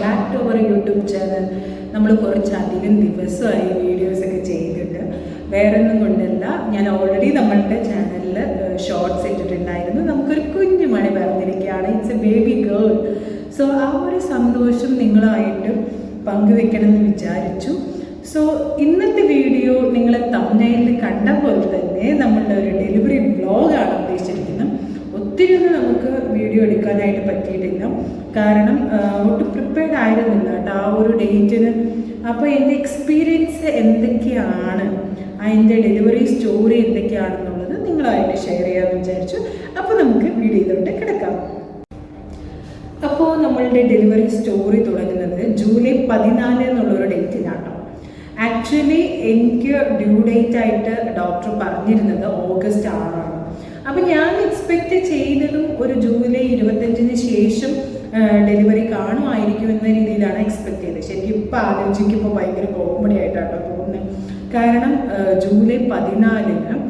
Back to our YouTube channel. നമ്മൾ കുറച്ചധികം ദിവസമായി വീഡിയോസൊക്കെ ചെയ്തിട്ട്, വേറെ ഒന്നും കൊണ്ടല്ല, ഞാൻ ഓൾറെഡി നമ്മളുടെ ചാനലിൽ ഷോർട്സ് ഇട്ടിട്ടുണ്ടായിരുന്നു. നമുക്കൊരു കുഞ്ഞു മണി പറഞ്ഞിരിക്കുകയാണ്, it's A baby girl. So ആ ഒരു സന്തോഷം നിങ്ങളായിട്ട് പങ്കുവെക്കണം എന്ന് വിചാരിച്ചു. സോ ഇന്നത്തെ വീഡിയോ നിങ്ങൾ തംബ്നെയിലിൽ കണ്ട പോലെ തന്നെ നമ്മളുടെ ഒരു ഡെലിവറി വ്ലോഗാണ് ഉദ്ദേശിച്ചിരിക്കുന്നത്. ഒത്തിരി ഒന്നും നമുക്ക് വീഡിയോ എടുക്കാനായിട്ട് പറ്റിയിട്ടില്ല, കാരണം ഒട്ടും പ്രിപ്പയർഡ് ആയിരുന്നില്ല കേട്ടോ ആ ഒരു ഡേറ്റിന്. അപ്പോൾ എൻ്റെ എക്സ്പീരിയൻസ് എന്തൊക്കെയാണ്, അതിൻ്റെ ഡെലിവറി സ്റ്റോറി എന്തൊക്കെയാണെന്നുള്ളത് നിങ്ങളായിട്ട് ഷെയർ ചെയ്യാമെന്ന് വിചാരിച്ചു. അപ്പോൾ നമുക്ക് വീഡിയോയിലോട്ട് കിടക്കാം. അപ്പോൾ നമ്മളുടെ ഡെലിവറി സ്റ്റോറി തുടങ്ങുന്നത് ജൂലൈ 14 എന്നുള്ളൊരു ഡേറ്റിലാണ്. ആക്ച്വലി എനിക്ക് ഡ്യൂ ഡേറ്റ് ആയിട്ട് ഡോക്ടർ പറഞ്ഞിരുന്നത് ഓഗസ്റ്റ് 6 ആണ്. അപ്പം ഞാൻ എക്സ്പെക്റ്റ് ചെയ്യുന്നതും ഒരു ജൂലൈ 25 ശേഷം ഡെലിവറി കാണുമായിരിക്കും എന്ന രീതിയിലാണ് എക്സ്പെക്ട് ചെയ്തത്. ശരിക്കും ഇപ്പം ആലോചിക്കുമ്പോൾ ഭയങ്കര കോമഡി ആയിട്ടാണ് തോന്നുന്നത്. കാരണം ജൂലൈ 14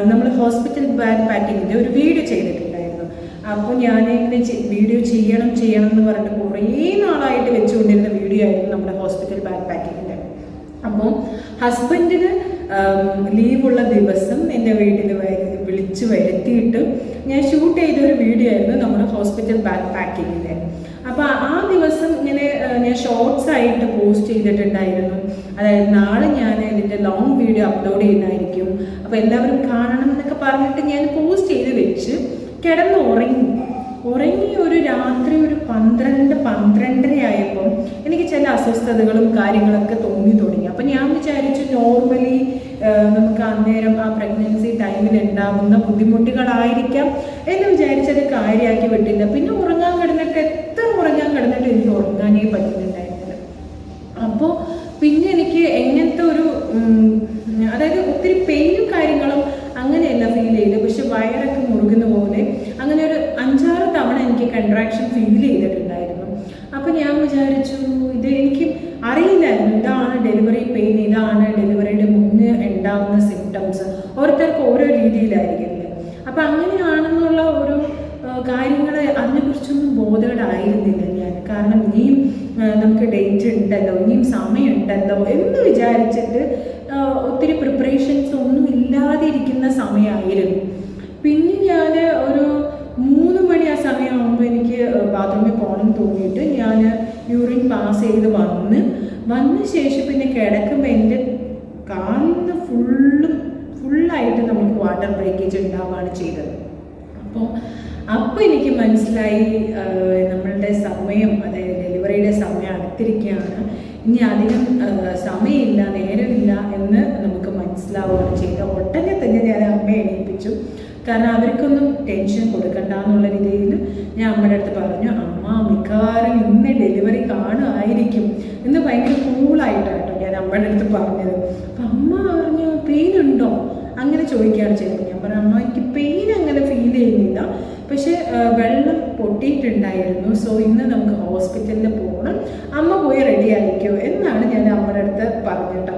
നമ്മൾ ഹോസ്പിറ്റൽ ബാഗ് പാക്കിങ്ങിൻ്റെ ഒരു വീഡിയോ ചെയ്തിട്ടുണ്ടായിരുന്നു. അപ്പോൾ ഞാനിങ്ങനെ വീഡിയോ ചെയ്യണം എന്ന് പറഞ്ഞിട്ട് കുറേ നാളായിട്ട് വെച്ചുകൊണ്ടിരുന്ന വീഡിയോ ആയിരുന്നു നമ്മുടെ ഹോസ്പിറ്റൽ ബാഗ് പാക്കിങ്ങിൻ്റെ. അപ്പോൾ ഹസ്ബൻഡിന് ലീവുള്ള ദിവസം എൻ്റെ വീട്ടിൽ വിളിച്ച് വരുത്തിയിട്ട് ഞാൻ ഷൂട്ട് ചെയ്തൊരു വീഡിയോ ആയിരുന്നു നമ്മുടെ ഹോസ്പിറ്റൽ ബാഗ് പാക്കിങ്ങിൻ്റെ. അപ്പോൾ ആ ദിവസം ഇങ്ങനെ ഞാൻ ഷോർട്സ് ആയിട്ട് പോസ്റ്റ് ചെയ്തിട്ടുണ്ടായിരുന്നു. അതായത് നാളെ ഞാൻ ഇതിൻ്റെ ലോങ് വീഡിയോ അപ്ലോഡ് ചെയ്യുന്നതായിരിക്കും, അപ്പോൾ എല്ലാവരും കാണണം എന്നൊക്കെ പറഞ്ഞിട്ട് ഞാൻ പോസ്റ്റ് ചെയ്ത് വെച്ച് കിടന്ന് ഉറങ്ങി ഒരു രാത്രി ഒരു 12-12:30 ആയപ്പോൾ എനിക്ക് ചില അസ്വസ്ഥതകളും കാര്യങ്ങളൊക്കെ തോന്നി തുടങ്ങി. അപ്പം ഞാൻ വിചാരിച്ചു നോർമലി നമുക്ക് അന്നേരം ആ പ്രഗ്നൻസി ടൈമിൽ ഉണ്ടാകുന്ന ബുദ്ധിമുട്ടുകളായിരിക്കാം എന്ന് വിചാരിച്ചത് കാര്യമാക്കി വിട്ടില്ല. പിന്നെ എത്ര ഉറങ്ങാൻ കിടന്നിട്ട് എനിക്ക് ഉറങ്ങാനേ പറ്റുന്നുണ്ടായിരുന്നില്ല. അപ്പോൾ പിന്നെ എനിക്ക് എങ്ങനത്തെ ഒരു അതായത് ഒത്തിരി പെയിനും കാര്യങ്ങളും അങ്ങനെയല്ല ഫീൽ ചെയ്ത്, പക്ഷെ വയറൊക്കെ മുറുകുന്ന പോലെ അങ്ങനെ ഒരു 5-6 തവണ എനിക്ക് കൺട്രാക്ഷൻ ഫീൽ ചെയ്തിട്ടുണ്ടായിരുന്നു. അപ്പോൾ ഞാൻ വിചാരിച്ചു ഇത് എനിക്ക് അറിയില്ലായിരുന്നു ഇതാണ് ഡെലിവറി പെയിൻ, ഇതാണ് ഡെലിവറിയുടെ മുന്നേ ഉണ്ടാകുന്ന സിംറ്റംസ്. ഓരോരുത്തർക്ക് ഓരോ രീതിയിലായിരിക്കില്ലേ. അപ്പം അങ്ങനെയാണെന്നുള്ള ഒരു കാര്യങ്ങൾ അതിനെക്കുറിച്ചൊന്നും ബോധേഡായിരുന്നില്ല ഞാൻ. കാരണം ഇനിയും നമുക്ക് ഡേറ്റ് ഉണ്ടല്ലോ, ഇനിയും സമയമുണ്ടല്ലോ എന്ന് വിചാരിച്ചിട്ട് ഒത്തിരി പ്രിപ്പറേഷൻസ് ഒന്നും ഇല്ലാതെ ഇരിക്കുന്ന സമയമായിരുന്നു. പിന്നെ ഞാൻ ഒരു 3 മണി ആ സമയമാകുമ്പോൾ എനിക്ക് ബാത്റൂമിൽ പോകണം തോന്നിയിട്ട് ഞാൻ യൂറിൻ പാസ് ചെയ്ത് വന്ന ശേഷം പിന്നെ കിടക്കുമ്പോൾ എൻ്റെ കാലിന് ഫുള്ളായിട്ട് നമുക്ക് വാട്ടർ ബ്രേക്കേജ് ഉണ്ടാവുകയാണ് ചെയ്തത്. അപ്പോൾ എനിക്ക് മനസ്സിലായി നമ്മളുടെ സമയം, അതായത് ഡെലിവറിയുടെ സമയം അടുത്തിരിക്കുകയാണ്, ഇനി അധികം സമയമില്ല, നേരമില്ല എന്ന് നമുക്ക് മനസ്സിലാവുകയാണ് ചെയ്തത്. ഒട്ടനെ തന്നെ ഞാൻ അമ്മയെ എണീപ്പിച്ചു. കാരണം അവർക്കൊന്നും ടെൻഷൻ കൊടുക്കണ്ട എന്നുള്ള രീതിയിൽ ഞാൻ അമ്മയുടെ അടുത്ത് പറഞ്ഞു, അമ്മ മിക്കവാറും ഇന്ന് ഡെലിവറി കാണുമായിരിക്കും എന്ന് ഭയങ്കര കൂളായിട്ടാട്ടോ ഞാൻ അമ്മയുടെ അടുത്ത് പറഞ്ഞത്. അപ്പം അമ്മ പറഞ്ഞു പെയിൻ ഉണ്ടോ അങ്ങനെ ചോദിക്കുകയാണ് ചെയ്തത്. ഞാൻ പറഞ്ഞു അമ്മ എനിക്ക് പെയിൻ അങ്ങനെ ഫീൽ ചെയ്യുന്നില്ല, പക്ഷെ വെള്ളം പൊട്ടിയിട്ടുണ്ടായിരുന്നു, സോ ഇന്ന് നമുക്ക് ഹോസ്പിറ്റലിൽ പോകണം, അമ്മ പോയി റെഡി ആയിരിക്കുമോ എന്നാണ് ഞാൻ അമ്മയുടെ അടുത്ത് പറഞ്ഞിട്ടോ.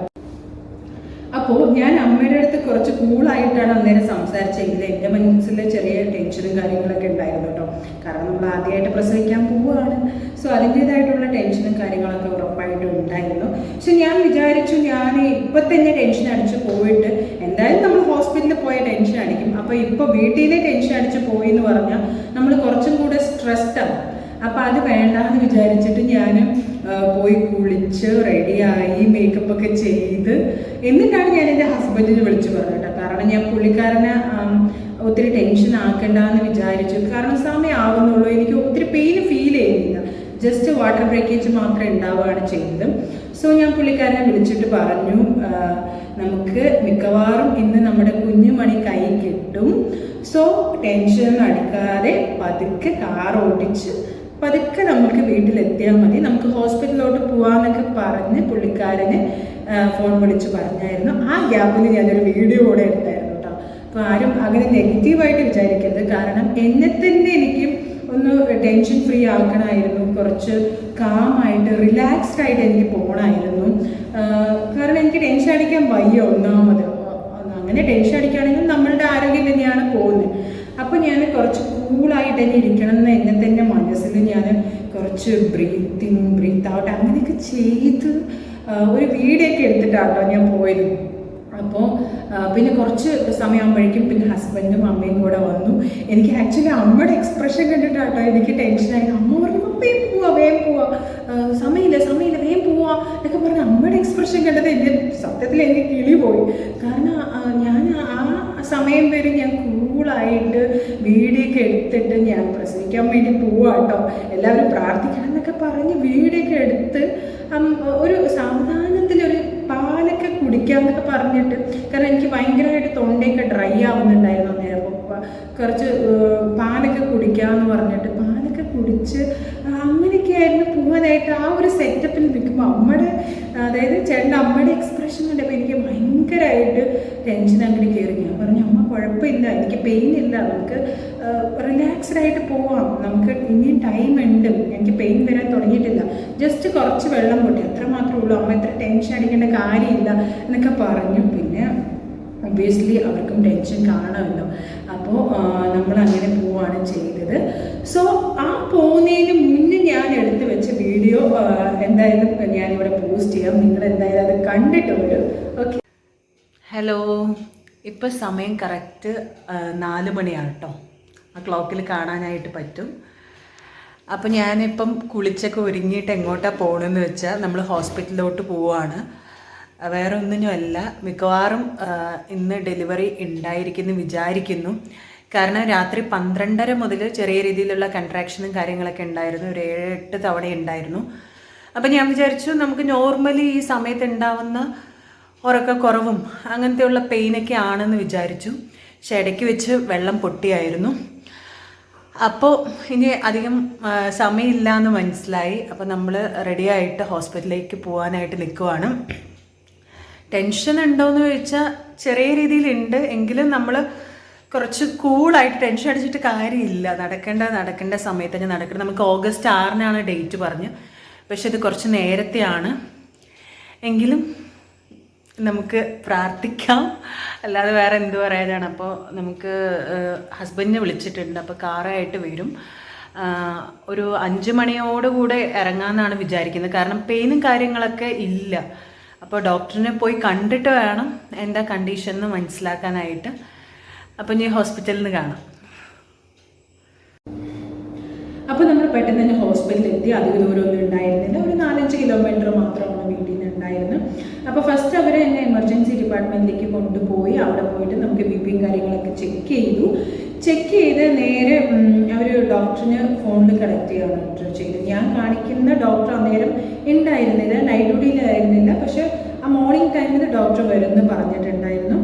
അപ്പോൾ ഞാൻ അമ്മയുടെ അടുത്ത് കുറച്ച് കൂളായിട്ടാണ് അന്നേരം സംസാരിച്ചെങ്കിൽ എൻ്റെ മനസ്സിൽ ചെറിയ ടെൻഷനും കാര്യങ്ങളൊക്കെ ഉണ്ടായിരുന്നു കേട്ടോ. കാരണം നമ്മൾ ആദ്യമായിട്ട് പ്രസവിക്കാൻ പോവുകയാണ്, സോ അതിൻ്റേതായിട്ടുള്ള ടെൻഷനും കാര്യങ്ങളൊക്കെ ഉറപ്പായിട്ടും ഉണ്ടായിരുന്നു. പക്ഷെ ഞാൻ വിചാരിച്ചു ഞാൻ ഇപ്പം തന്നെ ടെൻഷൻ അടിച്ച് പോയിട്ട് എന്തായാലും നമ്മൾ ഹോസ്പിറ്റലിൽ പോയ ടെൻഷൻ അടിക്കും, അപ്പോൾ ഇപ്പോൾ വീട്ടിലെ ടെൻഷൻ അടിച്ച് പോയി എന്ന് പറഞ്ഞാൽ നമ്മൾ കുറച്ചും കൂടെ സ്ട്രെസ്ഡ് ആവും. അപ്പം അത് വേണ്ടാന്ന് വിചാരിച്ചിട്ട് ഞാൻ പോയി കുളിച്ച് റെഡിയായി മേക്കപ്പൊക്കെ ചെയ്ത് എന്നിട്ടാണ് ഞാൻ എൻ്റെ ഹസ്ബൻഡിനെ വിളിച്ച് പറഞ്ഞിട്ട്. കാരണം ഞാൻ പുള്ളിക്കാരനെ ഒത്തിരി ടെൻഷൻ ആക്കണ്ടെന്ന് വിചാരിച്ചു. കാരണം സമയം ആവുന്നുള്ളൂ, എനിക്ക് ഒത്തിരി പെയിൻ ഫീൽ ചെയ്യുന്നില്ല, ജസ്റ്റ് വാട്ടർ ബ്രേക്കേജ് മാത്രമേ ഉണ്ടാവുകയാണ് ചെയ്തത്. സോ ഞാൻ പുള്ളിക്കാരനെ വിളിച്ചിട്ട് പറഞ്ഞു നമുക്ക് മിക്കവാറും ഇന്ന് നമ്മുടെ കുഞ്ഞുമണി കൈ കിട്ടും, സോ ടെൻഷൻ അടിക്കാതെ പതുക്കെ കാർ ഓടിച്ച് പതുക്കെ നമുക്ക് വീട്ടിലെത്തിയാൽ മതി, നമുക്ക് ഹോസ്പിറ്റലിലോട്ട് പോകാമെന്നൊക്കെ പറഞ്ഞ് പുള്ളിക്കാരനെ ഫോൺ വിളിച്ച് പറഞ്ഞായിരുന്നു. ആ ഗ്യാപ്പിൽ ഞാനൊരു വീഡിയോ കൂടെ എടുത്തായിരുന്നു കേട്ടോ. അപ്പോൾ ആരും അങ്ങനെ നെഗറ്റീവായിട്ട് വിചാരിക്കരുത്, കാരണം എന്നെ തന്നെ എനിക്ക് ഒന്ന് ടെൻഷൻ ഫ്രീ ആക്കണമായിരുന്നു, കുറച്ച് കാമായിട്ട് റിലാക്സ്ഡ് ആയിട്ട് എനിക്ക് പോകണമായിരുന്നു. കാരണം എനിക്ക് ടെൻഷൻ അടിക്കാൻ വയ്യ ഒന്നാമത്. അങ്ങനെ ടെൻഷൻ അടിക്കുകയാണെങ്കിൽ നമ്മളുടെ ആരോഗ്യം തന്നെയാണ് പോകുന്നത്. അപ്പോൾ ഞാൻ കുറച്ച് കൂളായിട്ട് തന്നെ ഇരിക്കണം എന്ന് എന്നെ തന്നെ മനസ്സിൽ ഞാൻ കുറച്ച് കുറച്ച് ബ്രീത്ത് ഔട്ട് അങ്ങനെയൊക്കെ ചെയ്ത് ഒരു വീഡിയോ ഒക്കെ എടുത്തിട്ടാണോ ഞാൻ പോയത്. അപ്പോൾ പിന്നെ കുറച്ച് സമയമാകുമ്പോഴേക്കും പിന്നെ ഹസ്ബൻഡും അമ്മയും കൂടെ വന്നു. എനിക്ക് ആക്ച്വലി അമ്മയുടെ എക്സ്പ്രഷൻ കണ്ടിട്ടാട്ടോ എനിക്ക് ടെൻഷനായി. അമ്മ പറഞ്ഞു വേഗം പോവാ സമയമില്ല വേഗം പോവാ എന്നൊക്കെ പറഞ്ഞ് അമ്മയുടെ എക്സ്പ്രഷൻ കണ്ടത് എൻ്റെ സത്യത്തിൽ എനിക്ക് കിളി പോയി. കാരണം ഞാൻ ആ സമയം വരെ ഞാൻ കൂളായിട്ട് വീഡിയോ ഒക്കെ എടുത്തിട്ട് ഞാൻ പ്രസവിക്കാൻ വേണ്ടി പോവാട്ടോ, എല്ലാവരും പ്രാർത്ഥിക്കണം എന്നൊക്കെ പറഞ്ഞ് വീഡിയോ ഒക്കെ എടുത്ത് ഒരു സാവധാനത്തിലൊരു പാലൊക്കെ കുടിക്കാമെന്നൊക്കെ പറഞ്ഞിട്ട്, കാരണം എനിക്ക് ഭയങ്കരമായിട്ട് തൊണ്ടയൊക്കെ ഡ്രൈ ആവുന്നുണ്ടായിരുന്നു അന്നേരം. കുറച്ച് പാലൊക്കെ കുടിക്കാമെന്ന് പറഞ്ഞിട്ട് പാലൊക്കെ കുടിച്ച് അങ്ങനെയൊക്കെ ആയിരുന്നു പോകാനായിട്ട്. ആ ഒരു സെറ്റപ്പിൽ നിൽക്കുമ്പോൾ അമ്മയുടെ, അതായത് ചേട്ടൻ്റെ അമ്മയുടെ എക്സ്പ്രഷൻ കണ്ടപ്പോൾ എനിക്ക് ഭയങ്കരമായിട്ട് ടെൻഷൻ അങ്ങോട്ട് കയറി. ഞാൻ പറഞ്ഞു അമ്മ കുഴപ്പമില്ല, എനിക്ക് പെയിൻ ഇല്ല, നമുക്ക് റിലാക്സ്ഡ് ആയിട്ട് പോവാം, നമുക്ക് ഇനിയും ടൈം ഉണ്ട്, എനിക്ക് പെയിൻ വരാൻ തുടങ്ങിയിട്ടില്ല, ജസ്റ്റ് കുറച്ച് വെള്ളം പൊട്ടി അത്ര മാത്രമേ ഉള്ളൂ, അമ്മ ഇത്ര ടെൻഷൻ അടിക്കേണ്ട കാര്യമില്ല എന്നൊക്കെ പറഞ്ഞു. പിന്നെ ഒബ്വിയസ്ലി അവർക്കും ടെൻഷൻ കാണുമല്ലോ. അപ്പോൾ നമ്മളങ്ങനെ പോവുകയാണ് ചെയ്തത്. സോ ആ പോകുന്നതിന് മുന്നേ ഞാൻ എടുത്ത് വെച്ച വീഡിയോ എന്തായാലും ഞാനിവിടെ പോസ്റ്റ് ചെയ്യാം, നിങ്ങൾ എന്തായാലും അത് കണ്ടിട്ട് വരും. ഓക്കെ. ഹലോ, ഇപ്പോൾ സമയം കറക്റ്റ് 4 മണിയാണ് കേട്ടോ. ആ ക്ലോക്കിൽ കാണാനായിട്ട് പറ്റും. അപ്പോൾ ഞാനിപ്പം കുളിച്ചൊക്കെ ഒരുങ്ങിയിട്ട് എങ്ങോട്ടാണ് പോകണമെന്ന് വെച്ചാൽ നമ്മൾ ഹോസ്പിറ്റലിലോട്ട് പോവുകയാണ്. വേറെ ഒന്നിനുമല്ല, മിക്കവാറും ഇന്ന് ഡെലിവറി ഉണ്ടായിരിക്കുന്നു വിചാരിക്കുന്നു. കാരണം രാത്രി 12:30 മുതൽ ചെറിയ രീതിയിലുള്ള കൺട്രാക്ഷനും കാര്യങ്ങളൊക്കെ ഉണ്ടായിരുന്നു, ഒരു 7-8 തവണ ഉണ്ടായിരുന്നു. അപ്പം ഞാൻ വിചാരിച്ചു നമുക്ക് നോർമലി ഈ സമയത്ത് ഉണ്ടാവുന്ന ഉറക്കക്കുറവും അങ്ങനത്തെയുള്ള പെയിനൊക്കെ ആണെന്ന് വിചാരിച്ചു. പക്ഷെ ഇടയ്ക്ക് വെച്ച് വെള്ളം പൊട്ടിയായിരുന്നു. അപ്പോൾ ഇനി അധികം സമയമില്ല എന്ന് മനസ്സിലായി. അപ്പോൾ നമ്മൾ റെഡിയായിട്ട് ഹോസ്പിറ്റലിലേക്ക് പോകാനായിട്ട് നിൽക്കുവാണ്. ടെൻഷൻ ഉണ്ടോയെന്ന് ചോദിച്ചാൽ ചെറിയ രീതിയിലുണ്ട്, എങ്കിലും നമ്മൾ കുറച്ച് കൂളായിട്ട് ടെൻഷൻ അടിച്ചിട്ട് കാര്യമില്ല. നടക്കേണ്ട സമയത്ത് തന്നെ നടക്കണം. നമുക്ക് ഓഗസ്റ്റ് 6-നാണ് ഡേറ്റ് പറഞ്ഞ്, പക്ഷെ ഇത് കുറച്ച് നേരത്തെയാണ്. എങ്കിലും നമുക്ക് പ്രാർത്ഥിക്കാം, അല്ലാതെ വേറെ എന്ത് പറയാനാണ്. അപ്പോൾ നമുക്ക് ഹസ്ബൻഡിനെ വിളിച്ചിട്ടുണ്ട്, അപ്പോൾ കാറായിട്ട് വരും. ഒരു 5 മണിയോടുകൂടെ ഇറങ്ങാമെന്നാണ് വിചാരിക്കുന്നത്. കാരണം പെയിനും കാര്യങ്ങളൊക്കെ ഇല്ല. അപ്പോൾ ഡോക്ടറിനെ പോയി കണ്ടിട്ട് വേണം എന്താ കണ്ടീഷൻ എന്ന് മനസ്സിലാക്കാനായിട്ട്. അപ്പോൾ ഇനി ഹോസ്പിറ്റലിൽ നിന്ന് കാണാം. അപ്പോൾ നമ്മൾ പെട്ടെന്ന് തന്നെ ഹോസ്പിറ്റലിൽ എത്തി. അധിക ദൂരമൊന്നും ഉണ്ടായിരുന്നില്ല, ഒരു 4-5 കിലോമീറ്റർ മാത്രമാണ് വീട്ടിൽ നിന്ന് ഉണ്ടായിരുന്നത്. അപ്പോൾ ഫസ്റ്റ് അവർ എന്നെ എമർജൻസി ഡിപ്പാർട്ട്മെൻറ്റിലേക്ക് കൊണ്ടുപോയി. അവിടെ പോയിട്ട് നമുക്ക് ബി പിയും കാര്യങ്ങളൊക്കെ ചെക്ക് ചെയ്ത് നേരെ അവർ ഡോക്ടറിന് ഫോണിൽ കണക്ട് ചെയ്യുകയാണ് ചെയ്തത്. ഞാൻ കാണിക്കുന്ന ഡോക്ടർ അന്നേരം ഉണ്ടായിരുന്നില്ല, നൈറ്റ് ഡ്യൂട്ടിയിലായിരുന്നില്ല. പക്ഷെ ആ മോർണിംഗ് ടൈമിൽ ഡോക്ടർ വരുമെന്ന് പറഞ്ഞിട്ടുണ്ടായിരുന്നു.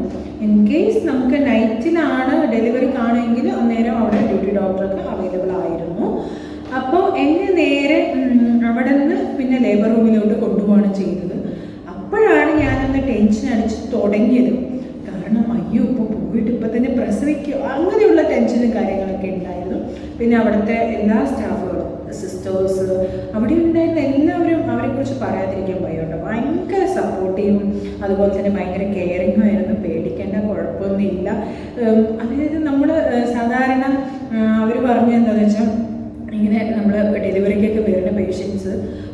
ഇൻ കേസ് നമുക്ക് നൈറ്റിലാണ് ഡെലിവറി കാണുമെങ്കിൽ അന്നേരം അവിടെ ഡ്യൂട്ടി ഡോക്ടർക്ക് അവൈലബിൾ ആയിരുന്നു. അപ്പോൾ എന്നെ നേരെ അവിടെ നിന്ന് പിന്നെ ലേബർ റൂമിലോട്ട് കൊണ്ടുപോവാണ് ചെയ്തത്. അപ്പോഴാണ് ഞാനൊന്ന് ടെൻഷൻ അടിച്ച് തുടങ്ങിയത്. കാരണം അയ്യോ ഇപ്പോൾ പോയിട്ട് ഇപ്പം തന്നെ പ്രസവിക്കുക, അങ്ങനെയുള്ള ടെൻഷനും കാര്യങ്ങളൊക്കെ ഉണ്ടായിരുന്നു. പിന്നെ അവിടുത്തെ എല്ലാ സ്റ്റാഫുകളും, സിസ്റ്റേഴ്സ് അവിടെ ഉണ്ടായിരുന്ന എല്ലാവരും അവരെക്കുറിച്ച് പറയാതിരിക്കാൻ വയ്യോട്ടോ. ഭയങ്കര സപ്പോർട്ടീവും അതുപോലെ തന്നെ ഭയങ്കര കെയറിങ്ങും ആയിരുന്നു. പേടിക്കേണ്ട കുഴപ്പമൊന്നുമില്ല. അതായത് നമ്മൾ സാധാരണ അവർ പറഞ്ഞു എന്താണെന്ന് വെച്ചാൽ, ഇങ്ങനെ നമ്മൾ ഡെലിവറിക്കൊക്കെ വരുന്ന പേഷ്യൻസ്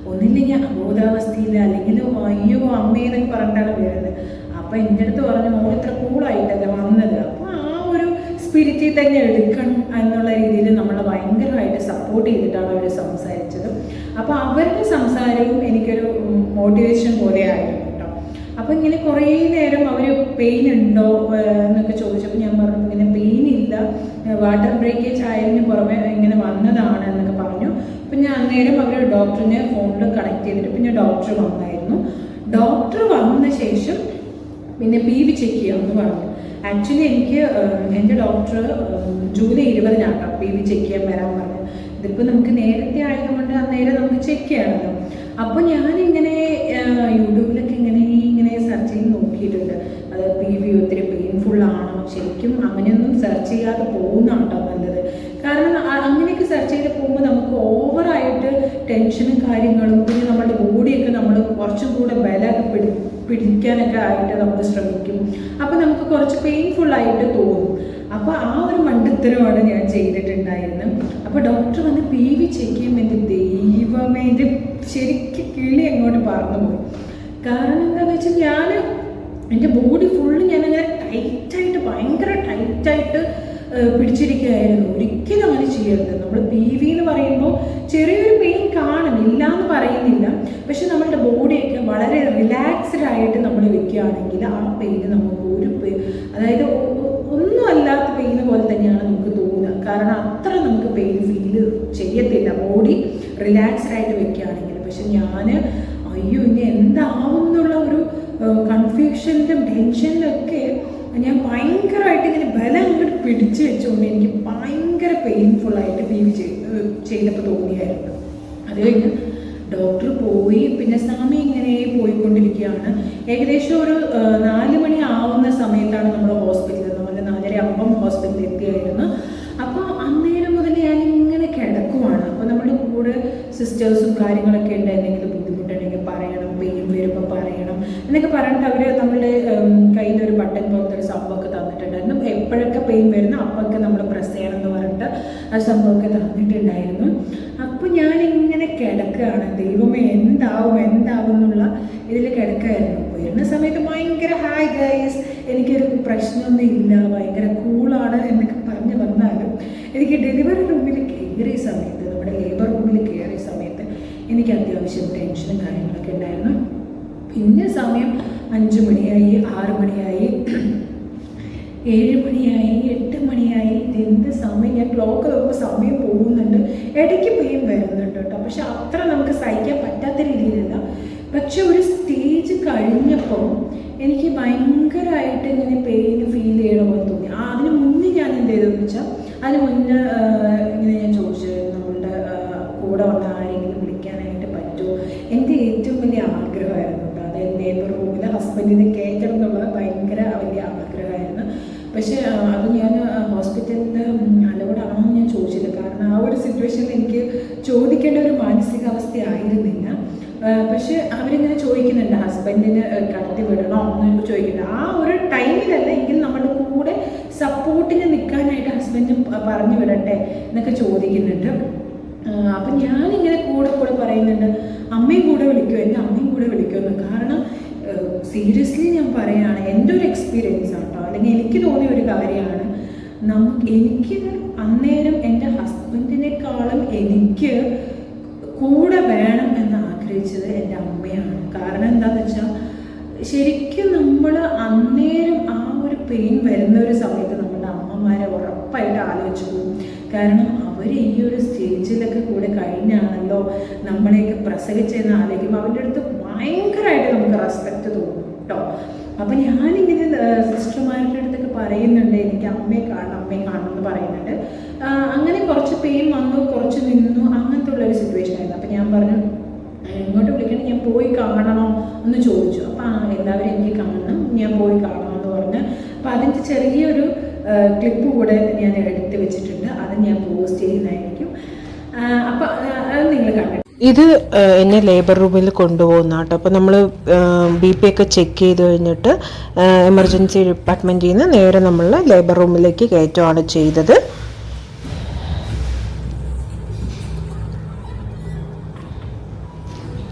ഒന്നില്ലെങ്കിൽ അബോധാവസ്ഥയിൽ അല്ലെങ്കിൽ അയ്യോ അമ്മയെന്നൊക്കെ പറഞ്ഞിട്ടാണ് വരുന്നത്. അപ്പോൾ എൻ്റെ അടുത്ത് പറഞ്ഞു മോൾ ഇത്ര കൂളായിട്ടല്ലേ വന്നത്, അപ്പോൾ ആ ഒരു സ്പിരിറ്റിൽ തന്നെ എടുക്കണം എന്നുള്ള രീതിയിൽ നമ്മളെ ഭയങ്കരമായിട്ട് സപ്പോർട്ട് ചെയ്തിട്ടാണ് അവർ സംസാരിച്ചത്. അപ്പോൾ അവരുടെ സംസാരവും എനിക്കൊരു മോട്ടിവേഷൻ പോലെ ആയിരുന്നു കേട്ടോ. അപ്പോൾ ഇങ്ങനെ കുറേ നേരം അവർ പെയിൻ ഉണ്ടോ എന്നൊക്കെ ചോദിച്ചപ്പോൾ ഞാൻ പറഞ്ഞു ഇങ്ങനെ പെയിൻ ഇല്ല, വാട്ടർ ബ്രേക്കേജ് ആയതിന് പുറമെ ഇങ്ങനെ വന്നതാണ് എന്നൊക്കെ പറഞ്ഞു. അപ്പം ഞാൻ അന്നേരം അവർ ഡോക്ടറിനെ ഫോണിൽ കണക്ട് ചെയ്തിട്ട് പിന്നെ ഡോക്ടർ വന്നായിരുന്നു. ഡോക്ടർ വന്ന ശേഷം പിന്നെ പി വി ചെക്ക് ചെയ്യാമെന്ന് പറഞ്ഞു. ആക്ച്വലി എനിക്ക് എൻ്റെ ഡോക്ടർ ജൂലൈ 20-നാണ് പി വി ചെക്ക് ചെയ്യാൻ വരാൻ പറഞ്ഞു. ഇതിപ്പോൾ നമുക്ക് നേരത്തെ ആയതുകൊണ്ട് അന്നേരം നമുക്ക് ചെക്ക് ചെയ്യണമല്ലോ. അപ്പോൾ ഞാനിങ്ങനെ യൂട്യൂബിലൊക്കെ ഇങ്ങനെ സെർച്ച് ചെയ്ത് നോക്കിയിട്ടുണ്ട്. അത് പി വി ഒത്തിരി പെയിൻഫുൾ ആണോ, ശരിക്കും അങ്ങനെയൊന്നും സെർച്ച് ചെയ്യാതെ പോകുന്നതാട്ടോ നല്ലത്. കാരണം അങ്ങനെയൊക്കെ സെർച്ച് ചെയ്ത് പോകുമ്പോൾ നമുക്ക് ഓവറായിട്ട് ടെൻഷനും കാര്യങ്ങളും പിന്നെ നമ്മുടെ ബോഡിയൊക്കെ നമ്മൾ കുറച്ചും കൂടെ ബലമൊക്കെ പിടിക്കാനൊക്കെ ആയിട്ട് നമ്മൾ ശ്രമിക്കും. അപ്പോൾ നമുക്ക് കുറച്ച് പെയിൻഫുള്ളായിട്ട് തോന്നും. അപ്പോൾ ആ ഒരു മണ്ടത്തരമാണ് ഞാൻ ചെയ്തിട്ടുണ്ടായിരുന്നത്. അപ്പോൾ ഡോക്ടർ വന്ന് പി വി ചെക്ക് ചെയ്യുമ്പോൾ എൻ്റെ ദൈവം കിളി അങ്ങോട്ട് പറന്നു പോയി. കാരണം എന്താണെന്ന് വെച്ചാൽ ഞാൻ എൻ്റെ ബോഡി ഫുള്ള് ഞാനങ്ങനെ ടൈറ്റായിട്ട് ഭയങ്കര ടൈറ്റായിട്ട് പിടിച്ചിരിക്കുകയായിരുന്നു. ഒരിക്കലും അങ്ങനെ ചെയ്യരുത്. നമ്മൾ PV എന്ന് പറയുമ്പോൾ ചെറിയൊരു പെയിൻ കാണും, ഇല്ല എന്ന് പറയുന്നില്ല. പക്ഷെ നമ്മളുടെ ബോഡിയൊക്കെ വളരെ റിലാക്സ്ഡ് ആയിട്ട് നമ്മൾ വെക്കുകയാണെങ്കിൽ ആ പെയിന് നമുക്ക് അതായത് ഒന്നും അല്ലാത്ത പെയിന് പോലെ തന്നെയാണ് നമുക്ക് തോന്നുക. കാരണം അത്ര നമുക്ക് പെയിൻ ഫീല് ചെയ്യത്തില്ല ബോഡി റിലാക്സ്ഡ് ആയിട്ട് വെക്കുകയാണെങ്കിൽ. പക്ഷെ ഞാൻ അയ്യോ ഇനി എന്താവും എന്നുള്ള ഒരു കൺഫ്യൂഷനിലും ടെൻഷനിലൊക്കെ ഞാൻ ഭയങ്കരമായിട്ട് ഇങ്ങനെ ബലം അങ്ങോട്ട് പിടിച്ചു വെച്ചുകൊണ്ട് എനിക്ക് ഭയങ്കര പെയിൻഫുള്ളായിട്ട് PV ചെയ്തപ്പോൾ തോന്നിയായിരുന്നു. അത് കഴിഞ്ഞ് ഡോക്ടർ പോയി. പിന്നെ സമയം ഇങ്ങനെ പോയിക്കൊണ്ടിരിക്കുകയാണ്. ഏകദേശം ഒരു 4 മണി ആവുന്ന സമയത്താണ് നമ്മൾ ഹോസ്പിറ്റലിൽ, നമ്മൾ 4:30 ഹോസ്പിറ്റലിൽ എത്തിയായിരുന്നു. അപ്പോൾ അന്നേരം മുതൽ ഞാനിങ്ങനെ കിടക്കുവാണ്. അപ്പോൾ നമ്മുടെ കൂടെ സിസ്റ്റേഴ്സും കാര്യങ്ങളൊക്കെ ഉണ്ട്. എന്തെങ്കിലും ബുദ്ധിമുട്ടുണ്ടെങ്കിൽ പറയണം, പെയിൻ വരുമ്പോൾ പറയണം എന്നൊക്കെ പറഞ്ഞിട്ട് അവർ നമ്മളുടെ കയ്യിലൊരു ബട്ടൺ പോലത്തെ ഒരു സംഭവമൊക്കെ തന്നിട്ടുണ്ടായിരുന്നു. എപ്പോഴൊക്കെ പെയിൻ വരുന്നു അപ്പോഴൊക്കെ നമ്മൾ പ്രസ് ചെയ്യണം എന്ന് പറഞ്ഞിട്ട് ആ സംഭവമൊക്കെ തന്നിട്ടുണ്ടായിരുന്നു. അപ്പോൾ ഞാനിങ്ങനെ കിടക്കുകയാണ്. ദൈവമേ എന്താവും എന്നുള്ള ഇതിൽ കിടക്കുകയായിരുന്നു. വരുന്ന സമയത്ത് ഭയങ്കര ഹായ് ഗൈസ്, എനിക്കൊരു പ്രശ്നമൊന്നും ഇല്ല, ഭയങ്കര കൂളാണ് എന്നൊക്കെ പറഞ്ഞ് വന്നാലും എനിക്ക് ഡെലിവറി റൂമിൽ കയറിയ സമയത്ത്, നമ്മുടെ ലേബർ റൂമിൽ കയറിയ സമയത്ത് എനിക്ക് അത്യാവശ്യം ടെൻഷനും കാര്യങ്ങളൊക്കെ ഉണ്ടായിരുന്നു. പിന്നെ സമയം 5 മണിയായി, 6 മണിയായി, 7 മണിയായി, 8 മണിയായി. ഇതെന്ത് സമയം, ഞാൻ ക്ലോക്ക് നോക്കുമ്പോൾ സമയം പോകുന്നുണ്ട്, ഇടയ്ക്ക് പെയിൻ വരുന്നുണ്ട് കേട്ടോ. പക്ഷെ അത്ര നമുക്ക് സഹിക്കാൻ പറ്റാത്ത രീതിയിലല്ല. പക്ഷെ ഒരു സ്റ്റേജ് കഴിഞ്ഞപ്പോൾ എനിക്ക് ഭയങ്കരമായിട്ട് ഇങ്ങനെ പെയിൻ ഫീൽ ചെയ്യണമെന്ന് തോന്നി. അതിന് മുന്നേ ഞാൻ എന്ത് ചെയ്തതെന്ന് വെച്ചാൽ, അതിന് മുന്നേ ഇങ്ങനെ ഞാൻ ചോദിച്ചു നമ്മളുടെ കൂടെ വന്ന ആരെങ്കിലും വിളിക്കാനായിട്ട് പറ്റുമോ. എൻ്റെ ഏറ്റവും വലിയ ആഗ്രഹമായിരുന്നു കേട്ടോ. അതായത് ലേബർ റൂമിൽ ഹസ്ബൻഡിനെ കയറ്റണം എന്നുള്ളത് ഭയങ്കര വലിയ ആഗ്രഹമായിരുന്നു. പക്ഷേ അത് ഞാൻ ഹോസ്പിറ്റലിൽ അലോഡ് ആണെന്ന് ഞാൻ ചോദിച്ചില്ല. കാരണം ആ ഒരു സിറ്റുവേഷനിൽ എനിക്ക് ചോദിക്കേണ്ട ഒരു മാനസികാവസ്ഥ ആയിരുന്നില്ല. പക്ഷെ അവരിങ്ങനെ ചോദിക്കുന്നുണ്ട്, ഹസ്ബൻഡിന് കടത്തി വിടണോ എന്ന് ചോദിക്കുന്നുണ്ട്. ആ ഒരു ടൈമിലല്ല എങ്കിൽ നമ്മുടെ കൂടെ സപ്പോർട്ടിന് നിൽക്കാനായിട്ട് ഹസ്ബൻഡ് പറഞ്ഞു വിടട്ടെ എന്നൊക്കെ ചോദിക്കുന്നുണ്ട്. അപ്പം ഞാനിങ്ങനെ കൂടെ പറയുന്നുണ്ട്, അമ്മയും കൂടെ വിളിക്കുമോ, എൻ്റെ അമ്മയും കൂടെ വിളിക്കുമെന്ന്. കാരണം സീരിയസ്ലി ഞാൻ പറയുകയാണ്, എൻ്റെ ഒരു എക്സ്പീരിയൻസ് ആട്ടോ, അല്ലെങ്കിൽ എനിക്ക് തോന്നിയ ഒരു കാര്യമാണ്. എനിക്ക് അന്നേരം എൻ്റെ ഹസ്ബൻഡിനേക്കാളും എനിക്ക് കൂടെ വേണം എന്ന് ആഗ്രഹിച്ചത് എൻ്റെ അമ്മയാണ്. കാരണം എന്താണെന്ന് വെച്ചാൽ, ശരിക്കും നമ്മൾ അന്നേരം ആ ഒരു പെയിൻ വരുന്ന ഒരു സമയത്ത് നമ്മുടെ അമ്മമാരെ ഉറപ്പായിട്ട് ആലോചിച്ചു പോകും. കാരണം അവർ ഈ ഒരു സ്റ്റേജിലൊക്കെ കൂടെ കഴിഞ്ഞാണല്ലോ നമ്മളെയൊക്കെ പ്രസവിച്ചതെന്ന് ആലോചിക്കുമ്പോൾ അവരുടെ അടുത്ത് ഭയങ്കരമായിട്ട് നമുക്ക് റെസ്പെക്റ്റ് തോന്നും കേട്ടോ. അപ്പം ഞാനിങ്ങനെ സിസ്റ്റർമാരുടെ അടുത്തൊക്കെ പറയുന്നുണ്ട്, എനിക്ക് അമ്മയെ കാണണം എന്ന് പറയുന്നുണ്ട്. അങ്ങനെ കുറച്ച് പെയിൻ വന്നു, കുറച്ച് നിന്നു, അങ്ങനത്തെ ഉള്ളൊരു സിറ്റുവേഷൻ ആയിരുന്നു. അപ്പം ഞാൻ പറഞ്ഞു, ഇങ്ങോട്ട് വിളിക്കണം, ഞാൻ പോയി കാണണോ എന്ന് ചോദിച്ചു. അപ്പം എല്ലാവരും എനിക്ക് കാണണം, ഞാൻ പോയി കാണണമെന്ന് പറഞ്ഞ്. അപ്പം അതിൻ്റെ ചെറിയൊരു ക്ലിപ്പ് കൂടെ ഞാൻ എടുത്ത് വെച്ചിട്ടുണ്ട്, അത് ഞാൻ പോസ്റ്റ് ചെയ്യുന്നതായിരിക്കും. അപ്പം അത് നിങ്ങൾ കണ്ടു. ഇത് എന്നെ ലേബർ റൂമിൽ കൊണ്ടുപോകുന്ന കേട്ടോ. അപ്പോൾ നമ്മൾ BP ഒക്കെ ചെക്ക് ചെയ്ത് കഴിഞ്ഞിട്ട് എമർജൻസി ഡിപ്പാർട്ട്മെൻറ്റിൽ നിന്ന് നേരെ നമ്മൾ ലേബർ റൂമിലേക്ക് കയറ്റുകയാണ് ചെയ്തത്.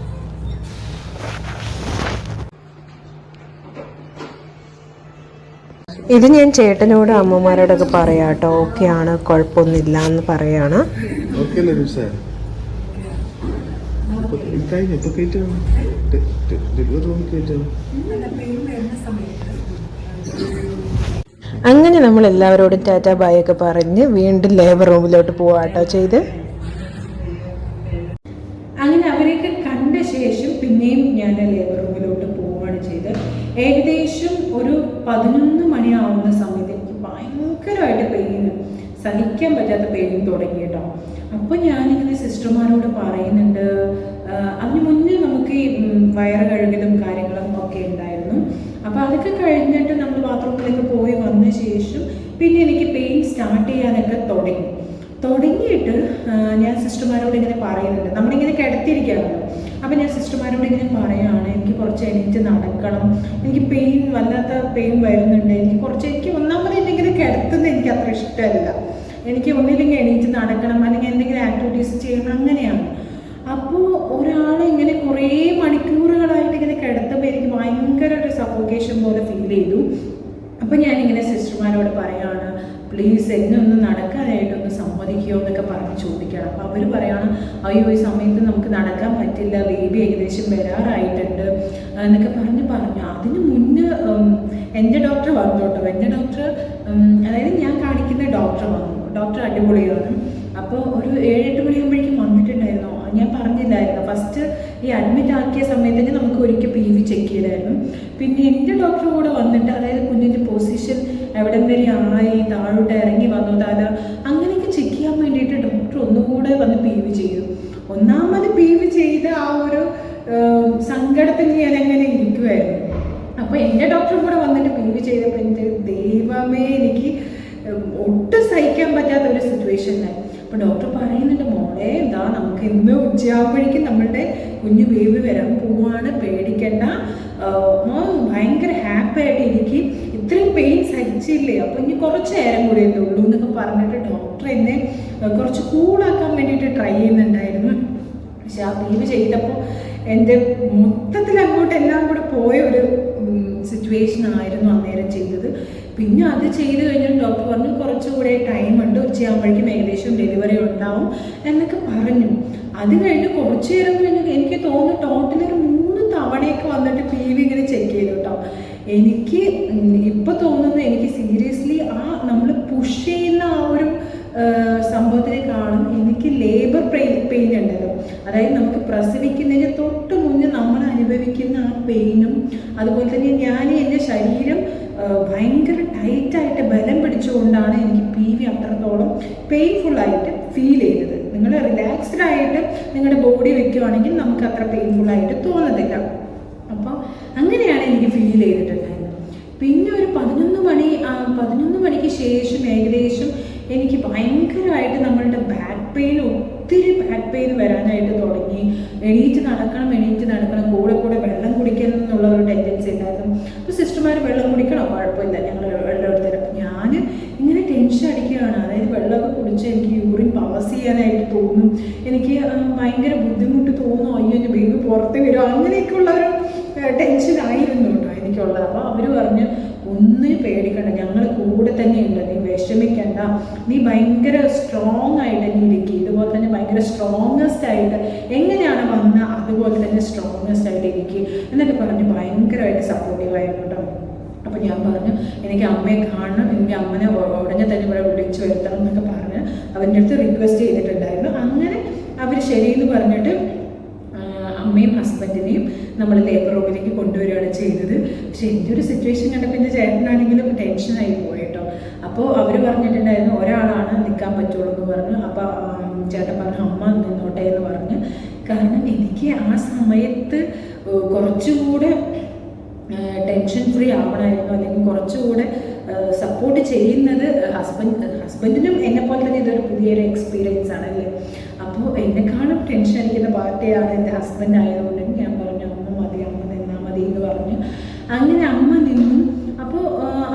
ഇത് ഞാൻ ചേട്ടനോട് അമ്മമാരോടൊക്കെ പറയാം കേട്ടോ. ഓക്കെയാണ്, കുഴപ്പമൊന്നുമില്ല എന്ന് പറയാണ്. അങ്ങനെ നമ്മൾ എല്ലാവരോടും ടാറ്റ ബായ് ഒക്കെ പറഞ്ഞ് വീണ്ടും ലേബർ റൂമിലോട്ട് പോവാട്ടോ ചെയ്ത്. അങ്ങനെ അവരെയൊക്കെ കണ്ട ശേഷം പിന്നെയും ഞാൻ ലേബർ റൂമിലോട്ട് പോവുകയാണ് ചെയ്തത്. ഏകദേശം ഒരു 11 മണിയാവുന്ന സമയത്ത് എനിക്ക് ഭയങ്കരമായിട്ട് പെയിൻ, സഹിക്കാൻ പറ്റാത്ത പെയിൻ തുടങ്ങി കേട്ടോ. അപ്പോൾ ഞാനിങ്ങനെ സിസ്റ്റർമാരോട് പറയുന്നുണ്ട്. അതിന് മുന്നേ നമുക്ക് ഈ വയറ് കഴുകലും കാര്യങ്ങളും ഒക്കെ ഉണ്ടായിരുന്നു. അപ്പോൾ അതൊക്കെ കഴിഞ്ഞിട്ട് നമ്മൾ ബാത്റൂമിലേക്ക് പോയി വന്ന ശേഷം പിന്നെ എനിക്ക് പെയിൻ സ്റ്റാർട്ട് ചെയ്യാനൊക്കെ തുടങ്ങിയിട്ട് ഞാൻ സിസ്റ്റർമാരോട് ഇങ്ങനെ പറയുന്നുണ്ട്. നമ്മളിങ്ങനെ കിടത്തിയിരിക്കുകയാണല്ലോ. അപ്പം ഞാൻ സിസ്റ്റർമാരോട് ഇങ്ങനെ പറയുകയാണ്, എനിക്ക് കുറച്ച് എണീറ്റ് നടക്കണം, എനിക്ക് പെയിൻ, വല്ലാത്ത പെയിൻ വരുന്നുണ്ട്, എനിക്ക് ഒന്നാമത് ഇങ്ങനെ കിടത്തുന്നത് എനിക്ക് അത്ര ഇഷ്ടമല്ല. എനിക്ക് ഒന്നില്ലെങ്കിൽ എണീറ്റ് നടക്കണം, അല്ലെങ്കിൽ എന്തെങ്കിലും ആക്ടിവിറ്റീസ് ചെയ്യണം, അങ്ങനെയാണ്. അപ്പോൾ ഒരാളെ ഇങ്ങനെ കുറേ മണിക്കൂറുകളായിട്ട് ഇങ്ങനെ കിടത്തുമ്പോൾ എനിക്ക് ഭയങ്കര ഒരു സഫോക്കേഷൻ പോലെ ഫീൽ ചെയ്തു. അപ്പോൾ ഞാനിങ്ങനെ സിസ്റ്റർമാരോട് പറയാണ്, പ്ലീസ് എന്നെ ഒന്ന് നടക്കാനായിട്ടൊന്ന് സമ്മതിക്കുമോ എന്നൊക്കെ പറഞ്ഞ് ചോദിക്കണം. അപ്പോൾ അവർ പറയാണ്, അയ്യോ ഈ സമയത്ത് നമുക്ക് നടക്കാൻ പറ്റില്ല, ബേബി ഏകദേശം വരാറായിട്ടുണ്ട് എന്നൊക്കെ പറഞ്ഞു. അതിന് മുന്നേ എൻ്റെ ഡോക്ടർ വന്നു കേട്ടോ. എൻ്റെ ഡോക്ടർ, അതായത് ഞാൻ കാണിക്കുന്ന ഡോക്ടർ വന്നു. ഡോക്ടർ അടിപൊളിയാണ്. അപ്പോൾ ഒരു 7-8 മണിയാകുമ്പോഴേക്കും വന്നിട്ടുണ്ടായിരുന്നു. ഞാൻ പറഞ്ഞില്ലായിരുന്നു, ഫസ്റ്റ് ഈ അഡ്മിറ്റ് ആക്കിയ സമയത്ത് തന്നെ നമുക്ക് ഒരിക്കൽ PV ചെക്ക് ചെയ്തായിരുന്നു. പിന്നെ എൻ്റെ ഡോക്ടർ കൂടെ വന്നിട്ട്, അതായത് കുഞ്ഞിൻ്റെ പൊസിഷൻ എവിടം വരെ ആയി, താഴോട്ട് ഇറങ്ങി വന്നോ തല, അങ്ങനെയൊക്കെ ചെക്ക് ചെയ്യാൻ വേണ്ടിയിട്ട് ഡോക്ടർ ഒന്നുകൂടെ വന്ന് PV ചെയ്തു. ഒന്നാമത് PV ചെയ്ത് ആ ഒരു സങ്കടത്തിൽ ഞാൻ അങ്ങനെ ഇരിക്കുമായിരുന്നു. അപ്പോൾ എൻ്റെ ഡോക്ടർ കൂടെ വന്നിട്ട് PV ചെയ്തപ്പോൾ എൻ്റെ ദൈവമേ, എനിക്ക് ഒട്ടും സഹിക്കാൻ പറ്റാത്ത ഒരു സിറ്റുവേഷനിലായി. അപ്പോൾ ഡോക്ടർ പറയുന്നുണ്ട്, മോളെ എന്താ നമുക്ക് ഇന്ന് ഉച്ചയാകുമ്പോഴേക്കും നമ്മളുടെ കുഞ്ഞു ബേബി വരാൻ പോവാണ്, പേടിക്കണ്ട, മോൻ ഭയങ്കര ഹാപ്പി ആയിട്ട് ഇരിക്കും, ഇത്രയും പെയിൻ സഹിച്ചില്ലേ, അപ്പോൾ ഇനി കുറച്ച് നേരം കൂടിയല്ലേ ഉള്ളൂ എന്നൊക്കെ പറഞ്ഞിട്ട് ഡോക്ടർ എന്നെ കുറച്ച് കൂളാക്കാൻ വേണ്ടിയിട്ട് ട്രൈ ചെയ്യുന്നുണ്ടായിരുന്നു. പക്ഷെ ആ PV ചെയ്തപ്പോൾ എൻ്റെ മൊത്തത്തിൽ അങ്ങോട്ട് എല്ലാം കൂടെ പോയ ഒരു സിറ്റുവേഷൻ ആയിരുന്നു അന്നേരം ചെയ്തത്. പിന്നെ അത് ചെയ്ത് കഴിഞ്ഞിട്ട് ഡോക്ടർ പറഞ്ഞു, കുറച്ചുകൂടെ ടൈം ഉണ്ട്, ഉച്ചയാകുമ്പോഴേക്കും ഏകദേശം ഡെലിവറി ഉണ്ടാവും എന്നൊക്കെ പറഞ്ഞു. അത് കഴിഞ്ഞ് കുറച്ച് നേരം കഴിഞ്ഞ് എനിക്ക് തോന്നുന്നു ടോട്ടൽ ഒരു 3 തവണയൊക്കെ വന്നിട്ട് PV ഇങ്ങനെ ചെക്ക് ചെയ്തു കേട്ടോ. എനിക്ക് ഇപ്പോൾ തോന്നുന്നു, എനിക്ക് സീരിയസ്ലി ആ നമ്മൾ പുഷ് ചെയ്യുന്ന ആ ഒരു സംഭവത്തിനേക്കാളും എനിക്ക് ലേബർ പെയിൻ ഉണ്ടല്ലോ, അതായത് നമുക്ക് പ്രസവിക്കുന്നതിന് തൊട്ട് മുന്നേ നമ്മൾ അനുഭവിക്കുന്ന ആ പെയിനും, അതുപോലെ തന്നെ ഞാൻ എൻ്റെ ശരീരം ഭയങ്കര ടൈറ്റായിട്ട് ബലം പിടിച്ചുകൊണ്ടാണ് എനിക്ക് PV അത്രത്തോളം പെയിൻഫുള്ളായിട്ട് ഫീൽ ചെയ്തത്. നിങ്ങൾ റിലാക്സ്ഡ് ആയിട്ട് നിങ്ങളുടെ ബോഡി വെക്കുകയാണെങ്കിൽ നമുക്ക് അത്ര പെയിൻഫുള്ളായിട്ട് തോന്നത്തില്ല. അപ്പോൾ അങ്ങനെയാണ് എനിക്ക് ഫീൽ ചെയ്തിട്ടുണ്ടായിരുന്നത്. പിന്നെ ഒരു 11 മണിക്ക് ശേഷം ഏകദേശം എനിക്ക് ഭയങ്കരമായിട്ട് നമ്മളുടെ ബാക്ക് പെയിൻ, ഒത്തിരി ബാക്ക് പെയിൻ വരാനായിട്ട് തുടങ്ങി. എണീറ്റ് നടക്കണം, കൂടെ വെള്ളം കുടിക്കണം എന്നുള്ള ഒരു ടെൻഡൻസി ഉണ്ടായിരുന്നു. അപ്പോൾ സിസ്റ്റർമാർ വെള്ളം കുടിക്കണോ, കുഴപ്പമില്ല, ഞങ്ങൾ വെള്ളം എടുത്തരാം. അപ്പോൾ ഞാൻ ഇങ്ങനെ ടെൻഷൻ അടിക്കുകയാണ്. അതായത് വെള്ളമൊക്കെ കുടിച്ച് എനിക്ക് യൂറിൻ പാസ് ചെയ്യാനായിട്ട് തോന്നും, എനിക്ക് ഭയങ്കര ബുദ്ധിമുട്ട് തോന്നും, അയ്യോ എൻ്റെ ബേബി പുറത്ത് വരും, അങ്ങനെയൊക്കെയുള്ള ഒരു ടെൻഷൻ ആയിരുന്നു കേട്ടോ എനിക്കുള്ളത്. അപ്പോൾ അവർ പറഞ്ഞ്, ഒന്നിനും പേടിക്കണ്ട, ഞങ്ങൾ കൂടെ തന്നെ ഉണ്ട്, നീ വിഷമിക്കണ്ട, നീ ഭയങ്കര സ്ട്രോങ് ആയിട്ട് നീ ഇരിക്കുക, ഇതുപോലെ തന്നെ ഭയങ്കര സ്ട്രോങ്ങസ്റ്റ് ആയിട്ട് എങ്ങനെയാണ് വന്ന അതുപോലെ തന്നെ സ്ട്രോങ്ങസ്റ്റ് ആയിട്ട് ഇരിക്കുക എന്നൊക്കെ പറഞ്ഞ് ഭയങ്കരമായിട്ട് സപ്പോർട്ടീവായിരുന്നു കേട്ടോ. അപ്പോൾ ഞാൻ പറഞ്ഞു, എനിക്ക് അമ്മയെ കാണണം, എനിക്ക് അമ്മനെ ഉടനെ തന്നെ ഇവിടെ വിളിച്ചു വരുത്തണം എന്നൊക്കെ പറഞ്ഞ് അവൻ്റെ അടുത്ത് റിക്വസ്റ്റ് ചെയ്തിട്ടുണ്ടായിരുന്നു. അങ്ങനെ അവർ ശരിയെന്ന് പറഞ്ഞിട്ട് അമ്മയും ഹസ്ബൻഡിനെയും നമ്മൾ ലേബർ റൂമിലേക്ക് കൊണ്ടുവരികയാണ് ചെയ്തത്. പക്ഷെ എൻ്റെ ഒരു സിറ്റുവേഷൻ കണ്ടപ്പോൾ എൻ്റെ ചേട്ടനാണെങ്കിലും ടെൻഷനായി പോയി കേട്ടോ. അപ്പോൾ അവർ പറഞ്ഞിട്ടുണ്ടായിരുന്നു, ഒരാളാണ് നിൽക്കാൻ പറ്റുള്ളൂ എന്ന് പറഞ്ഞു. അപ്പോൾ ചേട്ടൻ പറഞ്ഞു, അമ്മ നിന്നോട്ടെ എന്ന് പറഞ്ഞ്. കാരണം എനിക്ക് ആ സമയത്ത് കുറച്ചുകൂടെ ടെൻഷൻ ഫ്രീ ആവണമായിരുന്നു, അല്ലെങ്കിൽ കുറച്ചുകൂടെ സപ്പോർട്ട് ചെയ്യുന്നത് ഹസ്ബൻഡിനും എന്നെപ്പോലെ തന്നെ ഇതൊരു പുതിയൊരു എക്സ്പീരിയൻസ് ആണല്ലേ. അപ്പോൾ എന്നെക്കാളും ടെൻഷൻ അടിക്കുന്ന പാർട്ടിയാണ് എൻ്റെ ഹസ്ബൻഡ് ആയതുകൊണ്ട് ഞാൻ പറഞ്ഞു, അമ്മ നിന്നാൽ മതി എന്ന് പറഞ്ഞു. അങ്ങനെ അമ്മ നിന്നു. അപ്പോൾ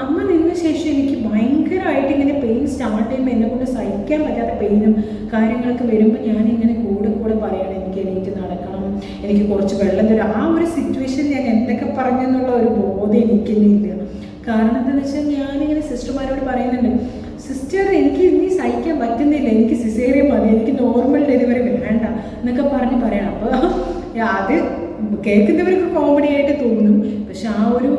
അമ്മ നിന്ന ശേഷം എനിക്ക് ഭയങ്കരമായിട്ട് ഇങ്ങനെ പെയിൻ സ്റ്റാർട്ട് ചെയ്യുമ്പോൾ എന്നെക്കൊണ്ട് സഹിക്കാൻ പറ്റാത്ത പെയിനും കാര്യങ്ങളൊക്കെ വരുമ്പോൾ ഞാനിങ്ങനെ കൂടെ പറയണം, എനിക്ക് എണീറ്റ് നടക്കണം, എനിക്ക് കുറച്ച് വെള്ളം തരും. ആ ഒരു സിറ്റുവേഷൻ ഞാൻ എന്തൊക്കെ പറഞ്ഞെന്നുള്ള ഒരു ബോധം എനിക്കില്ല. കാരണം എന്താണെന്ന് വെച്ചാൽ ഞാനിങ്ങനെ സിസ്റ്റർമാരോട് പറയുന്നുണ്ട്, സിസ്റ്റർ എനിക്ക് ഇനി സഹിക്കാൻ പറ്റുന്നില്ല, എനിക്ക് സിസേറിയൻ മതി, എനിക്ക് നോർമൽ ഡെലിവറി വേണ്ട എന്നൊക്കെ പറഞ്ഞ് പറയണം. അപ്പോൾ അത് കേൾക്കുന്നവർക്ക് കോമഡി ആയിട്ട് തോന്നും. പക്ഷെ ആ ഒരു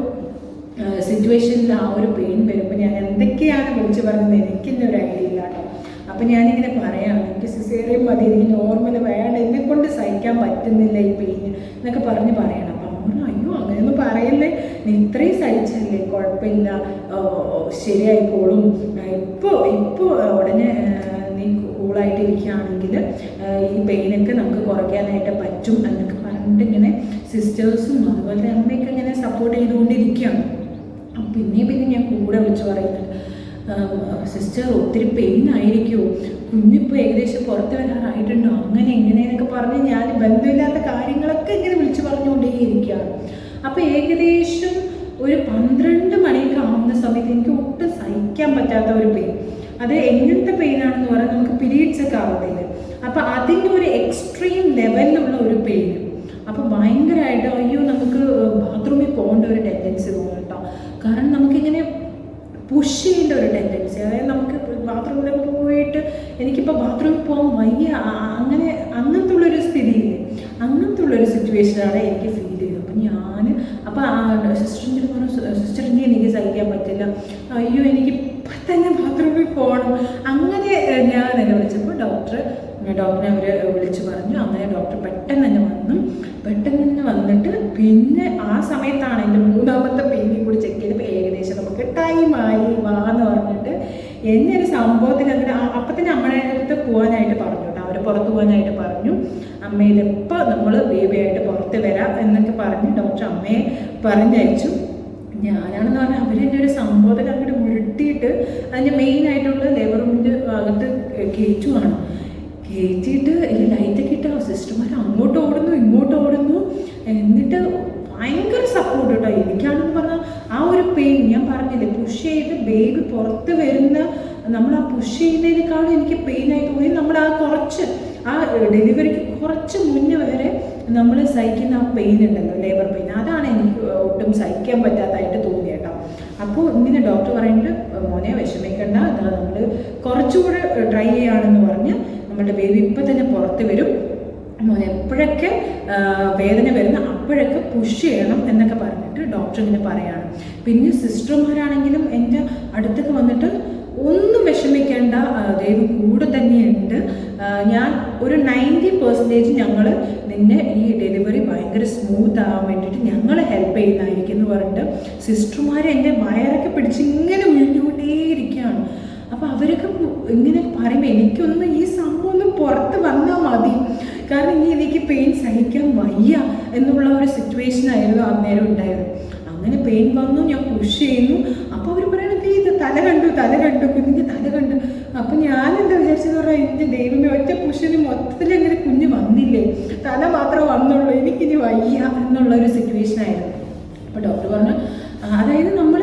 സിറ്റുവേഷനിൽ ആ ഒരു പെയിൻ വരുമ്പോൾ ഞാൻ എന്തൊക്കെയാണ് വിളിച്ച് പറഞ്ഞത് എനിക്കിൻ്റെ ഒരു ഐഡിയ ഇല്ല കേട്ടോ. അപ്പം ഞാനിങ്ങനെ പറയാം, എനിക്ക് സിസേറിയൻ മതി, എനിക്ക് നോർമൽ വേണ്ട, എന്നെക്കൊണ്ട് സഹിക്കാൻ പറ്റുന്നില്ല ഈ പെയിൻ എന്നൊക്കെ പറഞ്ഞ് പറയണം. അപ്പം അമ്മ, അയ്യോ അങ്ങനെയൊന്നും പറയല്ലേ, നീ ഇത്രയും സഹിച്ചല്ലേ, കുഴപ്പമില്ല, ശരിയായിക്കോളും, ഇപ്പോൾ ഉടനെ നീ കൂളായിട്ട് ഇരിക്കുകയാണെങ്കിൽ ഈ പെയിനൊക്കെ നമുക്ക് കുറയ്ക്കാനായിട്ട് പറ്റും എന്നൊക്കെ പറഞ്ഞിട്ട് ഇങ്ങനെ സിസ്റ്റേഴ്സും അതുപോലെ അമ്മയൊക്കെ ഇങ്ങനെ സപ്പോർട്ട് ചെയ്തുകൊണ്ടിരിക്കുകയാണ്. പിന്നെ ഞാൻ കൂടെ വിളിച്ച് പറയുന്നുണ്ട്, സിസ്റ്റർ ഒത്തിരി പെയിൻ ആയിരിക്കുമോ, കുഞ്ഞിപ്പോൾ ഏകദേശം പുറത്ത് വരാറായിട്ടുണ്ടോ, അങ്ങനെ എങ്ങനെയെന്നൊക്കെ പറഞ്ഞ് ഞാൻ ബന്ധമില്ലാത്ത കാര്യങ്ങളൊക്കെ ഇങ്ങനെ വിളിച്ച് പറഞ്ഞുകൊണ്ടേയിരിക്കുകയാണ്. അപ്പോൾ ഏകദേശം ഒരു 12 മണിയൊക്കെ ആവുന്ന സമയത്ത് എനിക്ക് ഒട്ടും സഹിക്കാൻ പറ്റാത്ത ഒരു പെയിൻ. അത് എങ്ങനത്തെ പെയിനാണെന്ന് പറഞ്ഞാൽ നമുക്ക് പീരീഡ്സ് ഒക്കെ ആവത്തില്ലേ, അപ്പോൾ അതിൻ്റെ ഒരു എക്സ്ട്രീം ലെവലിലുള്ള ഒരു പെയിൻ. അപ്പോൾ ഭയങ്കരമായിട്ട് അയ്യോ നമുക്ക് ബാത്റൂമിൽ പോകേണ്ട ഒരു ടെൻഡൻസി തോന്നും കേട്ടോ. കാരണം നമുക്കിങ്ങനെ പുഷ് ചെയ്യേണ്ട ഒരു ടെൻഡൻസി, അതായത് നമുക്ക് ബാത്റൂമിലൊക്കെ പോയിട്ട് എനിക്കിപ്പോൾ ബാത്റൂമിൽ പോകാൻ വയ്യ, അങ്ങനത്തെ ഉള്ളൊരു സ്ഥിതിയില്ലേ, അങ്ങനത്തെ ഉള്ളൊരു സിറ്റുവേഷനാണ് എനിക്ക് ഫീൽ ചെയ്തത്. അപ്പോൾ സിസ്റ്ററിൻ്റെ പറഞ്ഞു, സിസ്റ്ററിൻ്റെ എനിക്ക് സഹിക്കാൻ പറ്റില്ല, അയ്യോ എനിക്ക് ഇപ്പം തന്നെ ബാത്റൂമിൽ പോകണം. അങ്ങനെ ഞാൻ എന്നെ വിളിച്ചപ്പോൾ ഡോക്ടറെ അവർ വിളിച്ച് പറഞ്ഞു. അങ്ങനെ ഡോക്ടർ പെട്ടെന്ന് തന്നെ വന്നിട്ട് പിന്നെ ആ സമയത്താണ് എൻ്റെ 3ാമത്തെ പെയിനും കൂടി ചെക്ക് ചെയ്തപ്പോൾ ഏകദേശം നമുക്ക് ടൈമായി വാന്ന് പറഞ്ഞിട്ട് എന്നെ ഒരു സംഭവത്തിൽ അങ്ങനെ അപ്പം തന്നെ അമ്മയുടെ അടുത്ത് പോകാനായിട്ട് പറഞ്ഞു കേട്ടോ. അവർ പുറത്ത് പോകാനായിട്ട് പറഞ്ഞു. അമ്മയിലെപ്പോൾ നമ്മൾ ബേബിയായിട്ട് പുറത്ത് വരാം എന്നൊക്കെ പറഞ്ഞ് ഡോക്ടർ അമ്മയെ പറഞ്ഞയച്ചു. ഞാനാണെന്ന് പറഞ്ഞാൽ അവരെന്നെ ഒരു സംഭവത്തിൽ അങ്ങോട്ട് ഉരുട്ടിയിട്ട് അതിൻ്റെ മെയിനായിട്ടുള്ള ലേബർ റൂമിൻ്റെ അകത്ത് കയറ്റിയിട്ട് ഈ ലൈറ്റൊക്കെ ഇട്ട് സിസ്റ്റർമാർ അങ്ങോട്ട് ഓടുന്നു ഇങ്ങോട്ട് ഓടുന്നു. എന്നിട്ട് ഭയങ്കര സപ്പോർട്ട് കേട്ടോ. എനിക്കാണെന്ന് പറഞ്ഞാൽ ആ ഒരു പെയിൻ ഞാൻ പറഞ്ഞില്ലേ, പുഷ് ചെയ്ത് ബേബി പുറത്ത് വരുന്ന നമ്മൾ ആ പുഷ് ചെയ്യുന്നതിനേക്കാളും എനിക്ക് പെയിനായി തോന്നി. നമ്മൾ ആ ഡെലിവറിക്ക് കുറച്ച് മുന്നേ വരെ നമ്മൾ സഹിക്കുന്ന ആ പെയിൻ ഉണ്ടല്ലോ, ലേബർ പെയിൻ, അതാണ് എനിക്ക് ഒട്ടും സഹിക്കാൻ പറ്റാത്തതായിട്ട് തോന്നി കേട്ടോ. അപ്പോൾ ഇങ്ങനെ ഡോക്ടർ പറയുന്നത് മോനെ വിഷമിക്കണ്ട, നമ്മൾ കുറച്ചുകൂടെ ട്രൈ ചെയ്യുകയാണെന്ന് പറഞ്ഞ് നമ്മുടെ ബേബി ഇപ്പം തന്നെ പുറത്ത് വരും, മോനെ എപ്പോഴൊക്കെ വേദന വരുന്ന അപ്പോഴൊക്കെ പുഷ് ചെയ്യണം എന്നൊക്കെ പറഞ്ഞിട്ട് ഡോക്ടർ ഇങ്ങനെ പറയാണ്. പിന്നെ സിസ്റ്റർമാരാണെങ്കിലും എൻ്റെ അടുത്തൊക്കെ വന്നിട്ട് ഒന്നും വിഷമിക്കേണ്ട, ദൈവം കൂടെ തന്നെയുണ്ട്, ഞാൻ ഒരു 90% ഞങ്ങൾ നിന്നെ ഈ ഡെലിവറി ഭയങ്കര സ്മൂത്ത് ആകാൻ വേണ്ടിയിട്ട് ഞങ്ങൾ ഹെൽപ്പ് ചെയ്യുന്നതായിരിക്കും എന്ന് പറഞ്ഞിട്ട് സിസ്റ്റർമാർ എൻ്റെ വയറൊക്കെ പിടിച്ച് ഇങ്ങനെ ഒഴിഞ്ഞുകൊണ്ടേയിരിക്കുകയാണ്. അപ്പോൾ അവരൊക്കെ ഇങ്ങനെ പറയുമ്പോൾ എനിക്കൊന്ന് ഈ സംഭവം ഒന്ന് പുറത്ത് വന്നാൽ മതി, കാരണം ഇനി എനിക്ക് പെയിൻ സഹിക്കാൻ വയ്യ എന്നുള്ള ഒരു സിറ്റുവേഷനായിരുന്നു അന്നേരം ഉണ്ടായത്. അങ്ങനെ പെയിൻ വന്നു, ഞാൻ പുഷ് ചെയ്യുന്നു. അപ്പോൾ അവർ പറയണത് ഇത് തല കണ്ടു കുഞ്ഞിൻ്റെ തല കണ്ടു. അപ്പം ഞാനെന്താ വിചാരിച്ചെന്ന് പറഞ്ഞാൽ എൻ്റെ ദൈവമേ, ഒറ്റ പുഷിന് മൊത്തത്തിൽ അങ്ങനെ കുഞ്ഞ് വന്നില്ലേ, തല മാത്രമേ വന്നുള്ളൂ, എനിക്കിനി വയ്യ എന്നുള്ളൊരു സിറ്റുവേഷനായിരുന്നു. അപ്പോൾ ഡോക്ടർ പറഞ്ഞു, അതായത് നമ്മൾ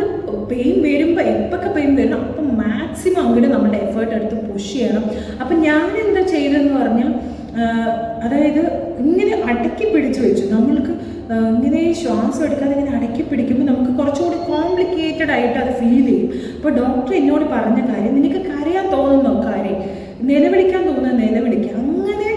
പെയിൻ വരുമ്പോൾ എപ്പൊക്കെ പെയിൻ വരണം അപ്പം മാക്സിമം അങ്ങോട്ട് നമ്മുടെ എഫേർട്ട് എടുത്ത് പുഷ് ചെയ്യണം. അപ്പം ഞാനെന്താ ചെയ്തതെന്ന് പറഞ്ഞാൽ അതായത് ഇങ്ങനെ അടക്കി പിടിച്ച് വെച്ചു. നമ്മൾക്ക് ഇങ്ങനെ ശ്വാസം എടുക്കാതെ ഇങ്ങനെ അടക്കി പിടിക്കുമ്പോൾ നമുക്ക് കുറച്ചുകൂടി കോംപ്ലിക്കേറ്റഡ് ആയിട്ട് അത് ഫീൽ ചെയ്യും. അപ്പോൾ ഡോക്ടർ എന്നോട് പറഞ്ഞ കാര്യം, നിനക്ക് കരയാൻ തോന്നുന്നോ കാര്യം, നിലവിളിക്കാൻ തോന്നുന്ന നിലവിളിക്കുക, അങ്ങനെ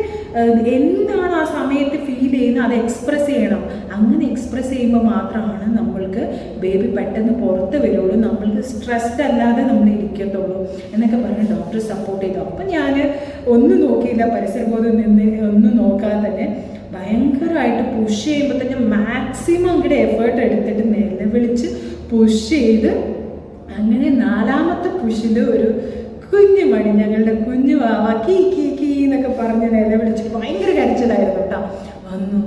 എന്താണ് ആ സമയത്ത് ഫീൽ ചെയ്യുന്നത് അത് എക്സ്പ്രസ് ചെയ്യണം. അങ്ങനെ എക്സ്പ്രസ് ചെയ്യുമ്പോൾ മാത്രമാണ് നമ്മൾക്ക് ബേബി പെട്ടെന്ന് പുറത്ത് വരുള്ളൂ, നമ്മൾക്ക് സ്ട്രെസ്ഡ് അല്ലാതെ നമ്മൾ ഇരിക്കത്തുള്ളൂ എന്നൊക്കെ പറഞ്ഞ് ഡോക്ടർ സപ്പോർട്ട് ചെയ്തു. അപ്പം ഞാൻ ഒന്നും നോക്കിയില്ല, പരിസരബോധം നിന്ന് ഒന്നും നോക്കാതെ തന്നെ ഭയങ്കരമായിട്ട് പുഷ് ചെയ്യുമ്പോൾ തന്നെ മാക്സിമം അങ്ങോട്ട് എഫേർട്ട് എടുത്തിട്ട് നിലവിളിച്ച് പുഷ് ചെയ്ത് അങ്ങനെ 4ാമത്തെ പുഷിൽ ഒരു കുഞ്ഞു മണി, ഞങ്ങളുടെ കുഞ്ഞു വാവ കീ കീ കീ എന്നൊക്കെ പറഞ്ഞ് നിലവിളിച്ച് ഭയങ്കര കരച്ചിലായിരുന്നു കേട്ടോ വന്നു.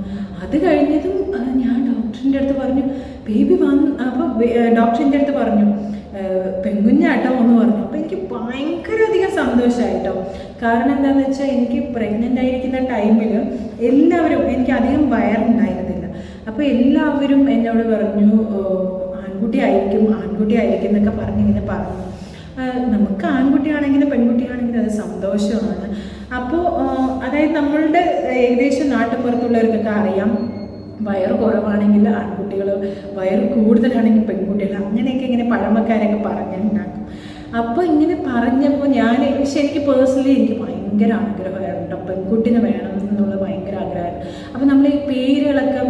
അത് കഴിഞ്ഞതും ഞാൻ ഡോക്ടറിൻ്റെ അടുത്ത് പറഞ്ഞു ബേബി വന്നു. അപ്പോൾ ഡോക്ടറിൻ്റെ അടുത്ത് പറഞ്ഞു പെൺകുഞ്ഞാട്ടോ എന്ന് പറഞ്ഞു. അപ്പോൾ എനിക്ക് ഭയങ്കര അധികം സന്തോഷമായിട്ടോ. കാരണം എന്താണെന്ന് വെച്ചാൽ എനിക്ക് പ്രഗ്നൻ്റ് ആയിരിക്കുന്ന ടൈമിൽ എല്ലാവരും, എനിക്ക് അധികം വയറുണ്ടായിരുന്നില്ല, അപ്പോൾ എല്ലാവരും എന്നോട് പറഞ്ഞു ആൺകുട്ടി ആയിരിക്കും എന്നൊക്കെ പറഞ്ഞിങ്ങനെ പറഞ്ഞു. നമുക്ക് ആൺകുട്ടിയാണെങ്കിലും പെൺകുട്ടിയാണെങ്കിലും അത് സന്തോഷമാണ്. അപ്പോൾ അതായത് നമ്മളുടെ ഏകദേശം നാട്ടുപുറത്തുള്ളവർക്കൊക്കെ അറിയാം, വയറ് കുറവാണെങ്കിൽ ആൺകുട്ടികൾ, വയറ് കൂടുതലാണെങ്കിൽ പെൺകുട്ടികൾ, അങ്ങനെയൊക്കെ ഇങ്ങനെ പഴമക്കാരൊക്കെ പറഞ്ഞുണ്ടാക്കും. അപ്പോൾ ഇങ്ങനെ പറഞ്ഞപ്പോൾ പക്ഷെ എനിക്ക് പേഴ്സണലി എനിക്ക് ഭയങ്കര ആഗ്രഹമായിരുന്നു, പെൺകുട്ടിനെ വേണം എന്നുള്ള ഭയങ്കര ആഗ്രഹമായിരുന്നു. അപ്പോൾ നമ്മൾ ഈ പേരുകളൊക്കെ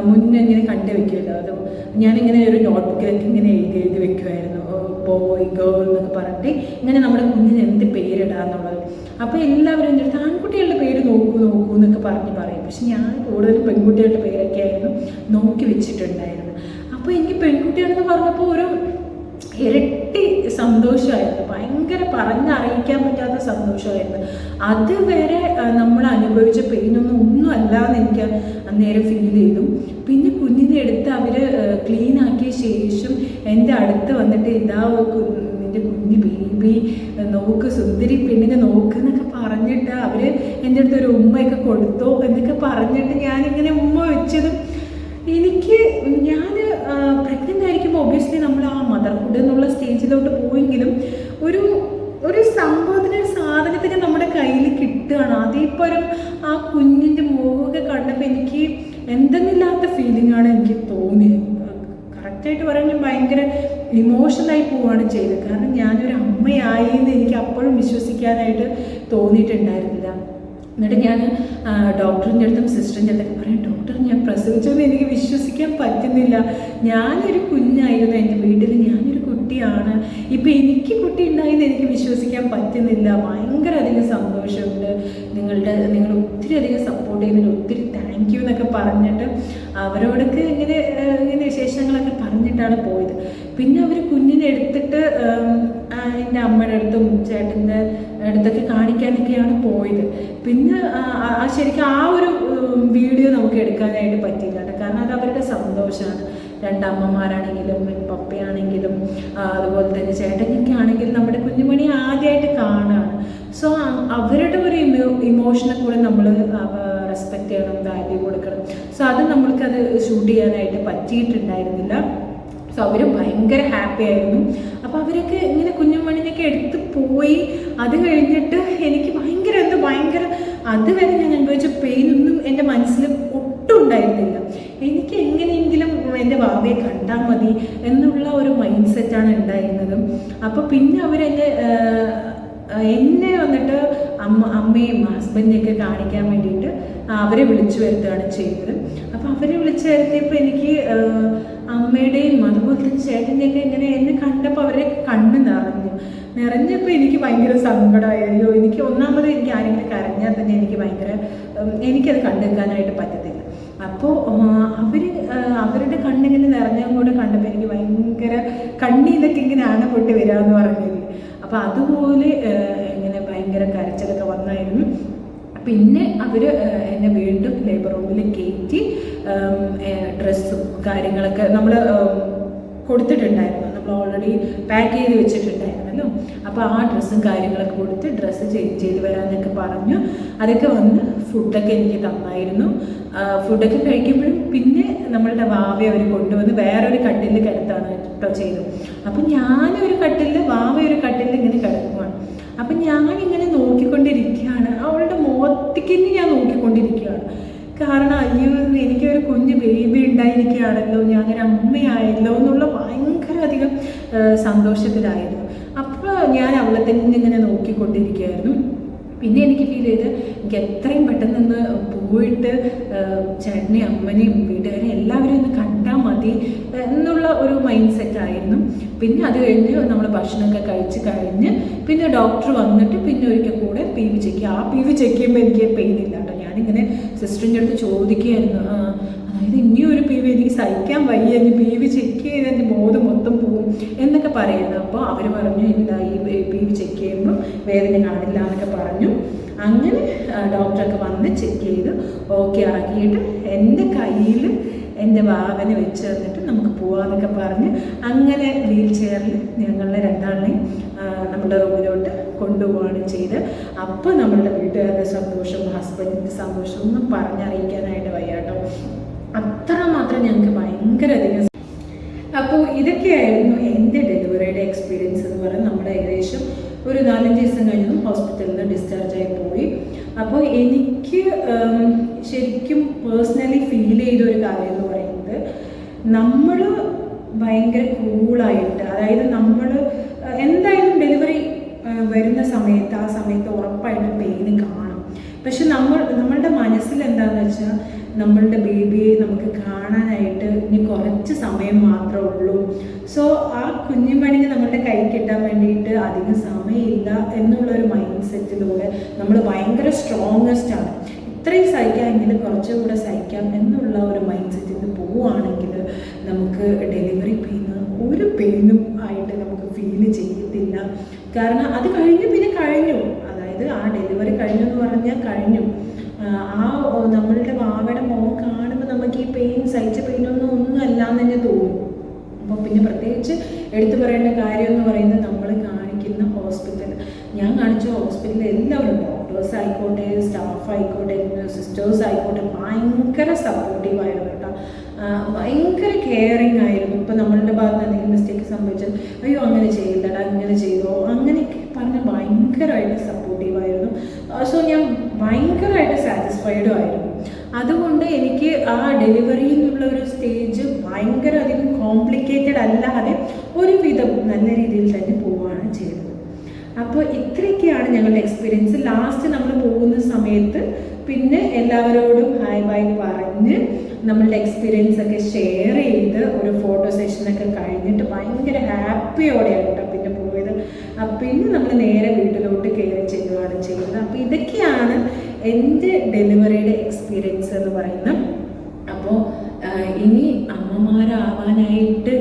മുന്നേ ഇങ്ങനെ കണ്ടു വെക്കുമല്ലോ, അത് ഞാനിങ്ങനെ ഒരു നോട്ട്ബുക്കിലൊക്കെ ഇങ്ങനെ എഴുതി വെക്കുമായിരുന്നു, ബോയ് ഗേൾ എന്നൊക്കെ പറഞ്ഞിട്ട് ഇങ്ങനെ നമ്മുടെ കുഞ്ഞിന് എന്ത് പേരിടാന്നുള്ളത്. അപ്പോൾ എല്ലാവരും എൻ്റെ അടുത്ത് ആൺകുട്ടികളുടെ പേര് നോക്കൂ എന്നൊക്കെ പറയും. പക്ഷെ ഞാൻ കൂടുതലും പെൺകുട്ടികളുടെ പേരൊക്കെ ആയിരുന്നു നോക്കി വെച്ചിട്ടുണ്ടായിരുന്നു. അപ്പോൾ എനിക്ക് പെൺകുട്ടിയാണെന്ന് പറഞ്ഞപ്പോൾ ഒരു ഇരട്ടി സന്തോഷമായിരുന്നു, ഭയങ്കര പറഞ്ഞറിയിക്കാൻ പറ്റാത്ത സന്തോഷമായിരുന്നു. അതുവരെ നമ്മൾ അനുഭവിച്ച പെയിനൊന്നും അല്ലാന്ന് എനിക്ക് അന്നേരം ഫീൽ ചെയ്തു. പിന്നെ കുഞ്ഞിനെ എടുത്ത് അവർ ക്ലീൻ ആക്കിയ ശേഷം എൻ്റെ അടുത്ത് വന്നിട്ട് ഇതാ നിൻ്റെ കുഞ്ഞ് ബേബി നോക്ക്, സുന്ദരി പെണ്ണിനെ നോക്ക് എന്നൊക്കെ പറഞ്ഞിട്ട് അവർ എൻ്റെ അടുത്ത് ഒരു ഉമ്മയൊക്കെ കൊടുത്തോ എന്നൊക്കെ പറഞ്ഞിട്ട് ഞാനിങ്ങനെ ഉമ്മ വെച്ചതും ഞാൻ പ്രഗ്നൻ്റ് ആയിരിക്കുമ്പോൾ ഒബ്വിയസ്ലി നമ്മൾ ആ മദർഹുഡ് എന്നുള്ള സ്റ്റേജിലോട്ട് പോയെങ്കിലും ഒരു സംഭവത്തിന്, ഒരു സാധനത്തിന് നമ്മുടെ കയ്യിൽ കിട്ടുകയാണ്. അതേപോലെ ആ കുഞ്ഞിൻ്റെ കണ്ടപ്പോൾ എനിക്ക് എന്തെന്നില്ലാത്ത ഫീലിംഗാണ് എനിക്ക് തോന്നിയത്. കറക്റ്റായിട്ട് പറയാൻ ഭയങ്കര ഇമോഷണലായി പോവുകയാണ് ചെയ്തത്. കാരണം ഞാനൊരു അമ്മയായി എന്ന് എനിക്ക് അപ്പോഴും വിശ്വസിക്കാനായിട്ട് തോന്നിയിട്ടുണ്ടായിരുന്നില്ല. എന്നിട്ട് ഞാൻ ഡോക്ടറിൻ്റെ അടുത്തും സിസ്റ്ററിൻ്റെ അടുത്തൊക്കെ പറയും, ഡോക്ടർ ഞാൻ പ്രസവിച്ചെന്ന് എനിക്ക് വിശ്വസിക്കാൻ പറ്റുന്നില്ല. ഞാനൊരു കുഞ്ഞായിരുന്നു, എൻ്റെ വീട്ടിൽ ഞാനൊരു കുട്ടിയാണ്, ഇപ്പം എനിക്ക് കുട്ടി ഉണ്ടായെന്ന് എനിക്ക് വിശ്വസിക്കാൻ പറ്റുന്നില്ല. ഭയങ്കര അധികം സന്തോഷമുണ്ട്, നിങ്ങൾ ഒത്തിരി അധികം സപ്പോർട്ട് ചെയ്യുന്നതിൽ ഒത്തിരി താങ്ക് യു എന്നൊക്കെ പറഞ്ഞിട്ട് അവരോടൊക്കെ ഇങ്ങനെ വിശേഷങ്ങളൊക്കെ പറഞ്ഞിട്ടാണ് പോയത്. പിന്നെ അവർ കുഞ്ഞിനെ എടുത്തിട്ട് എൻ്റെ അമ്മയുടെ അടുത്തും ചേട്ടൻ്റെ അടുത്തൊക്കെ കാണിക്കാനൊക്കെയാണ് പോയത്. പിന്നെ ശരിക്കും ആ ഒരു വീഡിയോ നമുക്ക് എടുക്കാനായിട്ട് പറ്റില്ല കേട്ടോ. കാരണം അത് അവരുടെ സന്തോഷമാണ്. രണ്ടമ്മമാരാണെങ്കിലും പപ്പയാണെങ്കിലും അതുപോലെ തന്നെ ചേട്ടനൊക്കെ ആണെങ്കിലും നമ്മുടെ കുഞ്ഞുമണി ആദ്യമായിട്ട് കാണുകയാണ്. സോ അവരുടെ ഒരു ഇമോഷനെ കൂടെ നമ്മൾ റെസ്പെക്റ്റ് ചെയ്യണം, വാല്യൂ കൊടുക്കണം. സോ അത് നമ്മൾക്കത് ഷൂട്ട് ചെയ്യാനായിട്ട് പറ്റിയിട്ടുണ്ടായിരുന്നില്ല. സോ അവർ ഭയങ്കര ഹാപ്പി ആയിരുന്നു. അപ്പോൾ അവരൊക്കെ ഇങ്ങനെ കുഞ്ഞുമണിനൊക്കെ എടുത്ത് പോയി. അത് കഴിഞ്ഞിട്ട് എനിക്ക് ഭയങ്കര അതുവരെ ഞാൻ അനുഭവിച്ച പെയിനൊന്നും എൻ്റെ മനസ്സിൽ ഒട്ടും ഉണ്ടായിരുന്നില്ല. എനിക്ക് എങ്ങനെയെങ്കിലും എൻ്റെ ഭാവിയെ കണ്ടാൽ മതി എന്നുള്ള ഒരു മൈൻഡ് സെറ്റാണ് ഉണ്ടായിരുന്നത്. അപ്പോൾ പിന്നെ എന്നെ വന്നിട്ട് അമ്മയും ഹസ്ബൻഡിനെയൊക്കെ കാണിക്കാൻ വേണ്ടിയിട്ട് അവരെ വിളിച്ചു വരുത്തുകയാണ് ചെയ്തത്. അപ്പോൾ അവരെ വിളിച്ചു വരുത്തിയപ്പോൾ എനിക്ക് അമ്മയുടെയും അതുപോലെ തന്നെ ചേട്ടൻ്റെയൊക്കെ ഇങ്ങനെ എന്നെ കണ്ടപ്പോൾ അവരെ കണ്ണ് നിറഞ്ഞപ്പോൾ എനിക്ക് ഭയങ്കര സങ്കടമായോ. എനിക്ക് ഒന്നാമത് എനിക്ക് ആരെങ്കിലും കരഞ്ഞാൽ തന്നെ എനിക്കത് കണ്ടെടുക്കാനായിട്ട് പറ്റത്തില്ല. അപ്പോൾ അവരുടെ കണ്ണിങ്ങനെ നിറഞ്ഞും കൂടെ കണ്ടപ്പോൾ എനിക്ക് ഭയങ്കര കണ്ണീന്നൊക്കെ ഇങ്ങനെ ആന പൊട്ടി വരാമെന്ന് പറഞ്ഞില്ലേ. അപ്പോൾ അതുപോലെ ഇങ്ങനെ ഭയങ്കര കരച്ചിലൊക്കെ വന്നായിരുന്നു. പിന്നെ അവർ എന്നെ വീണ്ടും ലേബർ റൂമിൽ കയറ്റി ഡ്രസ്സും കാര്യങ്ങളൊക്കെ നമ്മൾ കൊടുത്തിട്ടുണ്ടായിരുന്നു. നമ്മൾ ഓൾറെഡി പാക്ക് ചെയ്ത് വെച്ചിട്ടുണ്ടായിരുന്നല്ലോ. അപ്പോൾ ആ ഡ്രസ്സും കാര്യങ്ങളൊക്കെ കൊടുത്ത് ഡ്രസ്സ് ചേഞ്ച് ചെയ്ത് വരാമെന്നൊക്കെ പറഞ്ഞു. അതൊക്കെ വന്ന് ഫുഡൊക്കെ എനിക്ക് തന്നായിരുന്നു. ഫുഡൊക്കെ കഴിക്കുമ്പോഴും പിന്നെ നമ്മളുടെ വാവയെ അവർ കൊണ്ടുവന്ന് വേറൊരു കട്ടിലിൽ കിടത്താണ് കേട്ടോ ചെയ്തത്. അപ്പം ഞാനൊരു കട്ടിലിൽ വാവയൊരു കട്ടിലിൽ ഇങ്ങനെ കിടക്കുവാണ്. അപ്പം ഞാനിങ്ങനെ നോക്കിക്കൊണ്ടിരിക്കുകയാണ്, അവളുടെ മുഖത്തേക്ക് ഞാൻ നോക്കിക്കൊണ്ടിരിക്കുകയാണ്. കാരണം അയ്യോ എനിക്കൊരു കുഞ്ഞ് ബേബി ഉണ്ടായിരിക്കുകയാണല്ലോ, ഞാനൊരു അമ്മയായല്ലോ എന്നുള്ള ഭയങ്കര അധികം സന്തോഷത്തിലായിരുന്നു. അപ്പോൾ ഞാൻ അവളെ തന്നെ ഇങ്ങനെ നോക്കിക്കൊണ്ടിരിക്കുകയായിരുന്നു. പിന്നെ എനിക്ക് ഫീൽ ചെയ്ത് എനിക്ക് എത്രയും പെട്ടെന്ന് പോയിട്ട് ചേട്ടനെയും അമ്മനെയും വീട്ടുകാരെയും എല്ലാവരും ഒന്ന് കണ്ടാൽ മതി എന്നുള്ള ഒരു മൈൻഡ് സെറ്റായിരുന്നു. പിന്നെ അത് കഴിഞ്ഞ് നമ്മൾ ഭക്ഷണമൊക്കെ കഴിച്ച് കഴിഞ്ഞ് പിന്നെ ഡോക്ടർ വന്നിട്ട് പിന്നെ ഒരിക്കൽ കൂടെ PV ചെക്ക് ചെയ്യും. ആ PV ചെക്ക് ചെയ്യുമ്പോൾ എനിക്ക് പെയിൻ ഇല്ല കേട്ടോ. ഞാനിങ്ങനെ സിസ്റ്ററിൻ്റെ അടുത്ത് ചോദിക്കുകയായിരുന്നു, അതായത് ഇനിയൊരു PV എനിക്ക് സഹിക്കാൻ വയ്യ, ഇനി PV ചെക്ക് ചെയ്ത് എൻ്റെ ബോധം മൊത്തം പോവും എന്നൊക്കെ പറയുന്നു. അപ്പോൾ അവർ പറഞ്ഞു ഇല്ല, ഈ PV ചെക്ക് ചെയ്യുമ്പോൾ വേദന കാണില്ല എന്നൊക്കെ പറഞ്ഞു. അങ്ങനെ ഡോക്ടറൊക്കെ വന്ന് ചെക്ക് ചെയ്ത് ഓക്കെ ആക്കിയിട്ട് എൻ്റെ കയ്യിൽ എൻ്റെ വാവനെ വെച്ച് തന്നിട്ട് നമുക്ക് പോവാമെന്നൊക്കെ പറഞ്ഞ് അങ്ങനെ വീൽ ചെയറിൽ ഞങ്ങളെ രണ്ടാളിനെയും നമ്മുടെ റൂമിലോട്ട് കൊണ്ടുപോവുകയാണ് ചെയ്ത്. അപ്പോൾ നമ്മളുടെ വീട്ടുകാരുടെ സന്തോഷം, ഹസ്ബൻഡിൻ്റെ സന്തോഷം ഒന്നും പറഞ്ഞറിയിക്കാനായിട്ട് വയ്യാട്ടോ. അത്രമാത്രം ഞങ്ങൾക്ക് ഭയങ്കര അധികം. അപ്പോൾ ഇതൊക്കെയായിരുന്നു എൻ്റെ ഡെലിവറിയുടെ എക്സ്പീരിയൻസ് എന്ന് പറയുന്നത്. നമ്മുടെ ഏകദേശം ഒരു 4-5 ദിവസം കഴിഞ്ഞു ഹോസ്പിറ്റലിൽ നിന്ന് ഡിസ്ചാർജായി പോയി. അപ്പോൾ എനിക്ക് ശരിക്കും പേഴ്സണലി ഫീൽ ചെയ്ത ഒരു കാര്യം എന്ന് പറയുന്നത്, നമ്മൾ ഭയങ്കര കൂളായിട്ട്, അതായത് നമ്മൾ എന്തായാലും ഡെലിവറി വരുന്ന സമയത്ത് ആ സമയത്ത് ഉറപ്പായിട്ടും പെയിന് കാണും. പക്ഷെ നമ്മളുടെ മനസ്സിൽ എന്താണെന്ന് വെച്ചാൽ നമ്മളുടെ ബേബിയെ നമുക്ക് കാണാനായിട്ട് ഇനി കുറച്ച് സമയം മാത്രമേ ഉള്ളൂ. സോ ആ കുഞ്ഞുമണിന് നമ്മളുടെ കൈ കിട്ടാൻ വേണ്ടിയിട്ട് അധികം സമയമില്ല എന്നുള്ളൊരു മൈൻഡ് സെറ്റിലൂടെ നമ്മൾ ഭയങ്കര സ്ട്രോങ്ങസ്റ്റ് ആണ്. ഇത്രയും സഹിക്കാമെങ്കിൽ കുറച്ചുകൂടെ സഹിക്കാം എന്നുള്ള ഒരു മൈൻഡ് സെറ്റിൽ പോവുകയാണെങ്കിൽ നമുക്ക് ഡെലിവറി ഒരു പെയിനും ആയിട്ട് നമുക്ക് ഫീൽ ചെയ്യത്തില്ല. കാരണം അത് കഴിഞ്ഞു, പിന്നെ കഴിഞ്ഞു. അതായത് ആ ഡെലിവറി കഴിഞ്ഞു എന്ന് പറഞ്ഞാൽ കഴിഞ്ഞു. ആ നമ്മളുടെ വാവയുടെ മുഖം കാണുമ്പോൾ നമുക്ക് ഈ സഹിച്ച ഒന്നും അല്ല എന്ന് തന്നെ തോന്നും. അപ്പോൾ പിന്നെ പ്രത്യേകിച്ച് എടുത്തു പറയേണ്ട കാര്യം എന്ന് പറയുന്നത് നമ്മൾ കാണിക്കുന്ന ഹോസ്പിറ്റൽ, ഞാൻ കാണിച്ച ഹോസ്പിറ്റലിൽ എല്ലാവരും ഡോക്ടേഴ്സ് ആയിക്കോട്ടെ, സ്റ്റാഫ് ആയിക്കോട്ടെ, സിസ്റ്റേഴ്സ് ആയിക്കോട്ടെ ഭയങ്കര സപ്പോർട്ടീവായിരുന്നു കേട്ടോ. ഭയങ്കര കെയറിങ് ആയിരുന്നു. ഇപ്പോൾ നമ്മളുടെ ഭാഗത്ത് എന്തെങ്കിലും മിസ്റ്റേക്ക് സംഭവിച്ചാൽ അയ്യോ അങ്ങനെ ചെയ്യില്ലടാ, ഇങ്ങനെ ചെയ്തോ അങ്ങനെയൊക്കെ പറഞ്ഞ് ഭയങ്കരമായിട്ട് സപ്പോർട്ടീവായിരുന്നു. സോ ഞാൻ ഭയങ്കരമായിട്ട് സാറ്റിസ്ഫൈഡും ആയിരുന്നു. അതുകൊണ്ട് എനിക്ക് ആ ഡെലിവറി എന്നുള്ള ഒരു സ്റ്റേജ് ഭയങ്കര അധികം കോംപ്ലിക്കേറ്റഡ് അല്ലാതെ ഒരുവിധം നല്ല രീതിയിൽ തന്നെ പോവുകയാണ് ചെയ്തത്. അപ്പോൾ ഇത്രയൊക്കെയാണ് ഞങ്ങളുടെ എക്സ്പീരിയൻസ്. ലാസ്റ്റ് നമ്മൾ പോകുന്ന സമയത്ത് പിന്നെ എല്ലാവരോടും ഹായ് ബൈ പറഞ്ഞ് നമ്മളുടെ എക്സ്പീരിയൻസ് ഒക്കെ ഷെയർ ചെയ്ത് ഒരു ഫോട്ടോ സെഷനൊക്കെ കഴിഞ്ഞിട്ട് ഭയങ്കര ഹാപ്പിയോടെയാണ് കേട്ടോ പിന്നെ പോയത്. പിന്നെ നമ്മൾ നേരെ വീട്ടിലോട്ട് കയറി ചെല്ലുകയാണ് ചെയ്യുന്നത്. അപ്പോൾ ഇതൊക്കെയാണ് എൻ്റെ ഡെലിവറിയുടെ എക്സ്പീരിയൻസ് എന്ന് പറയുന്നത്. അപ്പോൾ ഇനി അമ്മമാരാവാനായിട്ട്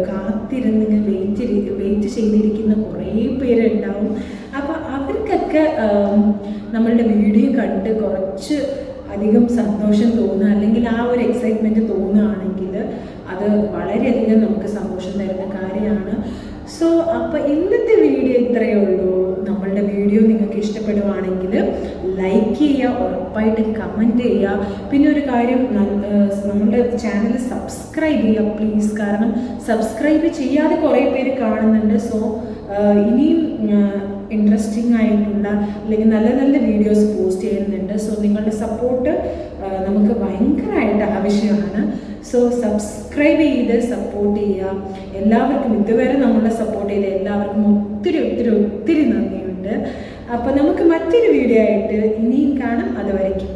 കാത്തിരുന്ന് വെയിറ്റ് ചെയ്തിരിക്കുന്ന കുറേ പേരുണ്ടാവും. അപ്പോൾ അവർക്കൊക്കെ നമ്മളുടെ വീഡിയോ കണ്ട് കുറച്ച് അധികം സന്തോഷം തോന്നുക അല്ലെങ്കിൽ ആ ഒരു എക്സൈറ്റ്മെൻറ്റ് തോന്നുകയാണെങ്കിൽ അത് വളരെയധികം നമുക്ക് സന്തോഷം തരുന്ന കാര്യമാണ്. സോ അപ്പോൾ ഇന്നത്തെ വീഡിയോ ഇത്രയേ ഉള്ളൂ. നമ്മളുടെ വീഡിയോ നിങ്ങൾക്ക് ഇഷ്ടപ്പെടുവാണെങ്കിൽ ലൈക്ക് ചെയ്യുക, ഉറപ്പായിട്ടും കമൻറ്റ് ചെയ്യുക. പിന്നെ ഒരു കാര്യം, നമ്മുടെ ചാനൽ സബ്സ്ക്രൈബ് ചെയ്യുക പ്ലീസ്. കാരണം സബ്സ്ക്രൈബ് ചെയ്യാതെ കുറേ പേര് കാണുന്നുണ്ട്. സോ ഇനിയും ഇൻട്രസ്റ്റിംഗ് ആയിട്ടുള്ള അല്ലെങ്കിൽ നല്ല നല്ല വീഡിയോസ് പോസ്റ്റ് ചെയ്യുന്നുണ്ട്. സോ നിങ്ങളുടെ സപ്പോർട്ട് നമുക്ക് ഭയങ്കരമായിട്ട് ആവശ്യമാണ്. സോ സബ്സ്ക്രൈബ് ചെയ്ത് സപ്പോർട്ട് ചെയ്യുക. എല്ലാവർക്കും ഇതുവരെ നമ്മളെ സപ്പോർട്ട് ചെയ്ത എല്ലാവർക്കും ഒത്തിരി ഒത്തിരി ഒത്തിരി നന്ദിയുണ്ട്. അപ്പോൾ നമുക്ക് മറ്റൊരു വീഡിയോ ആയിട്ട് ഇനിയും കാണാം. അതുവരേക്കും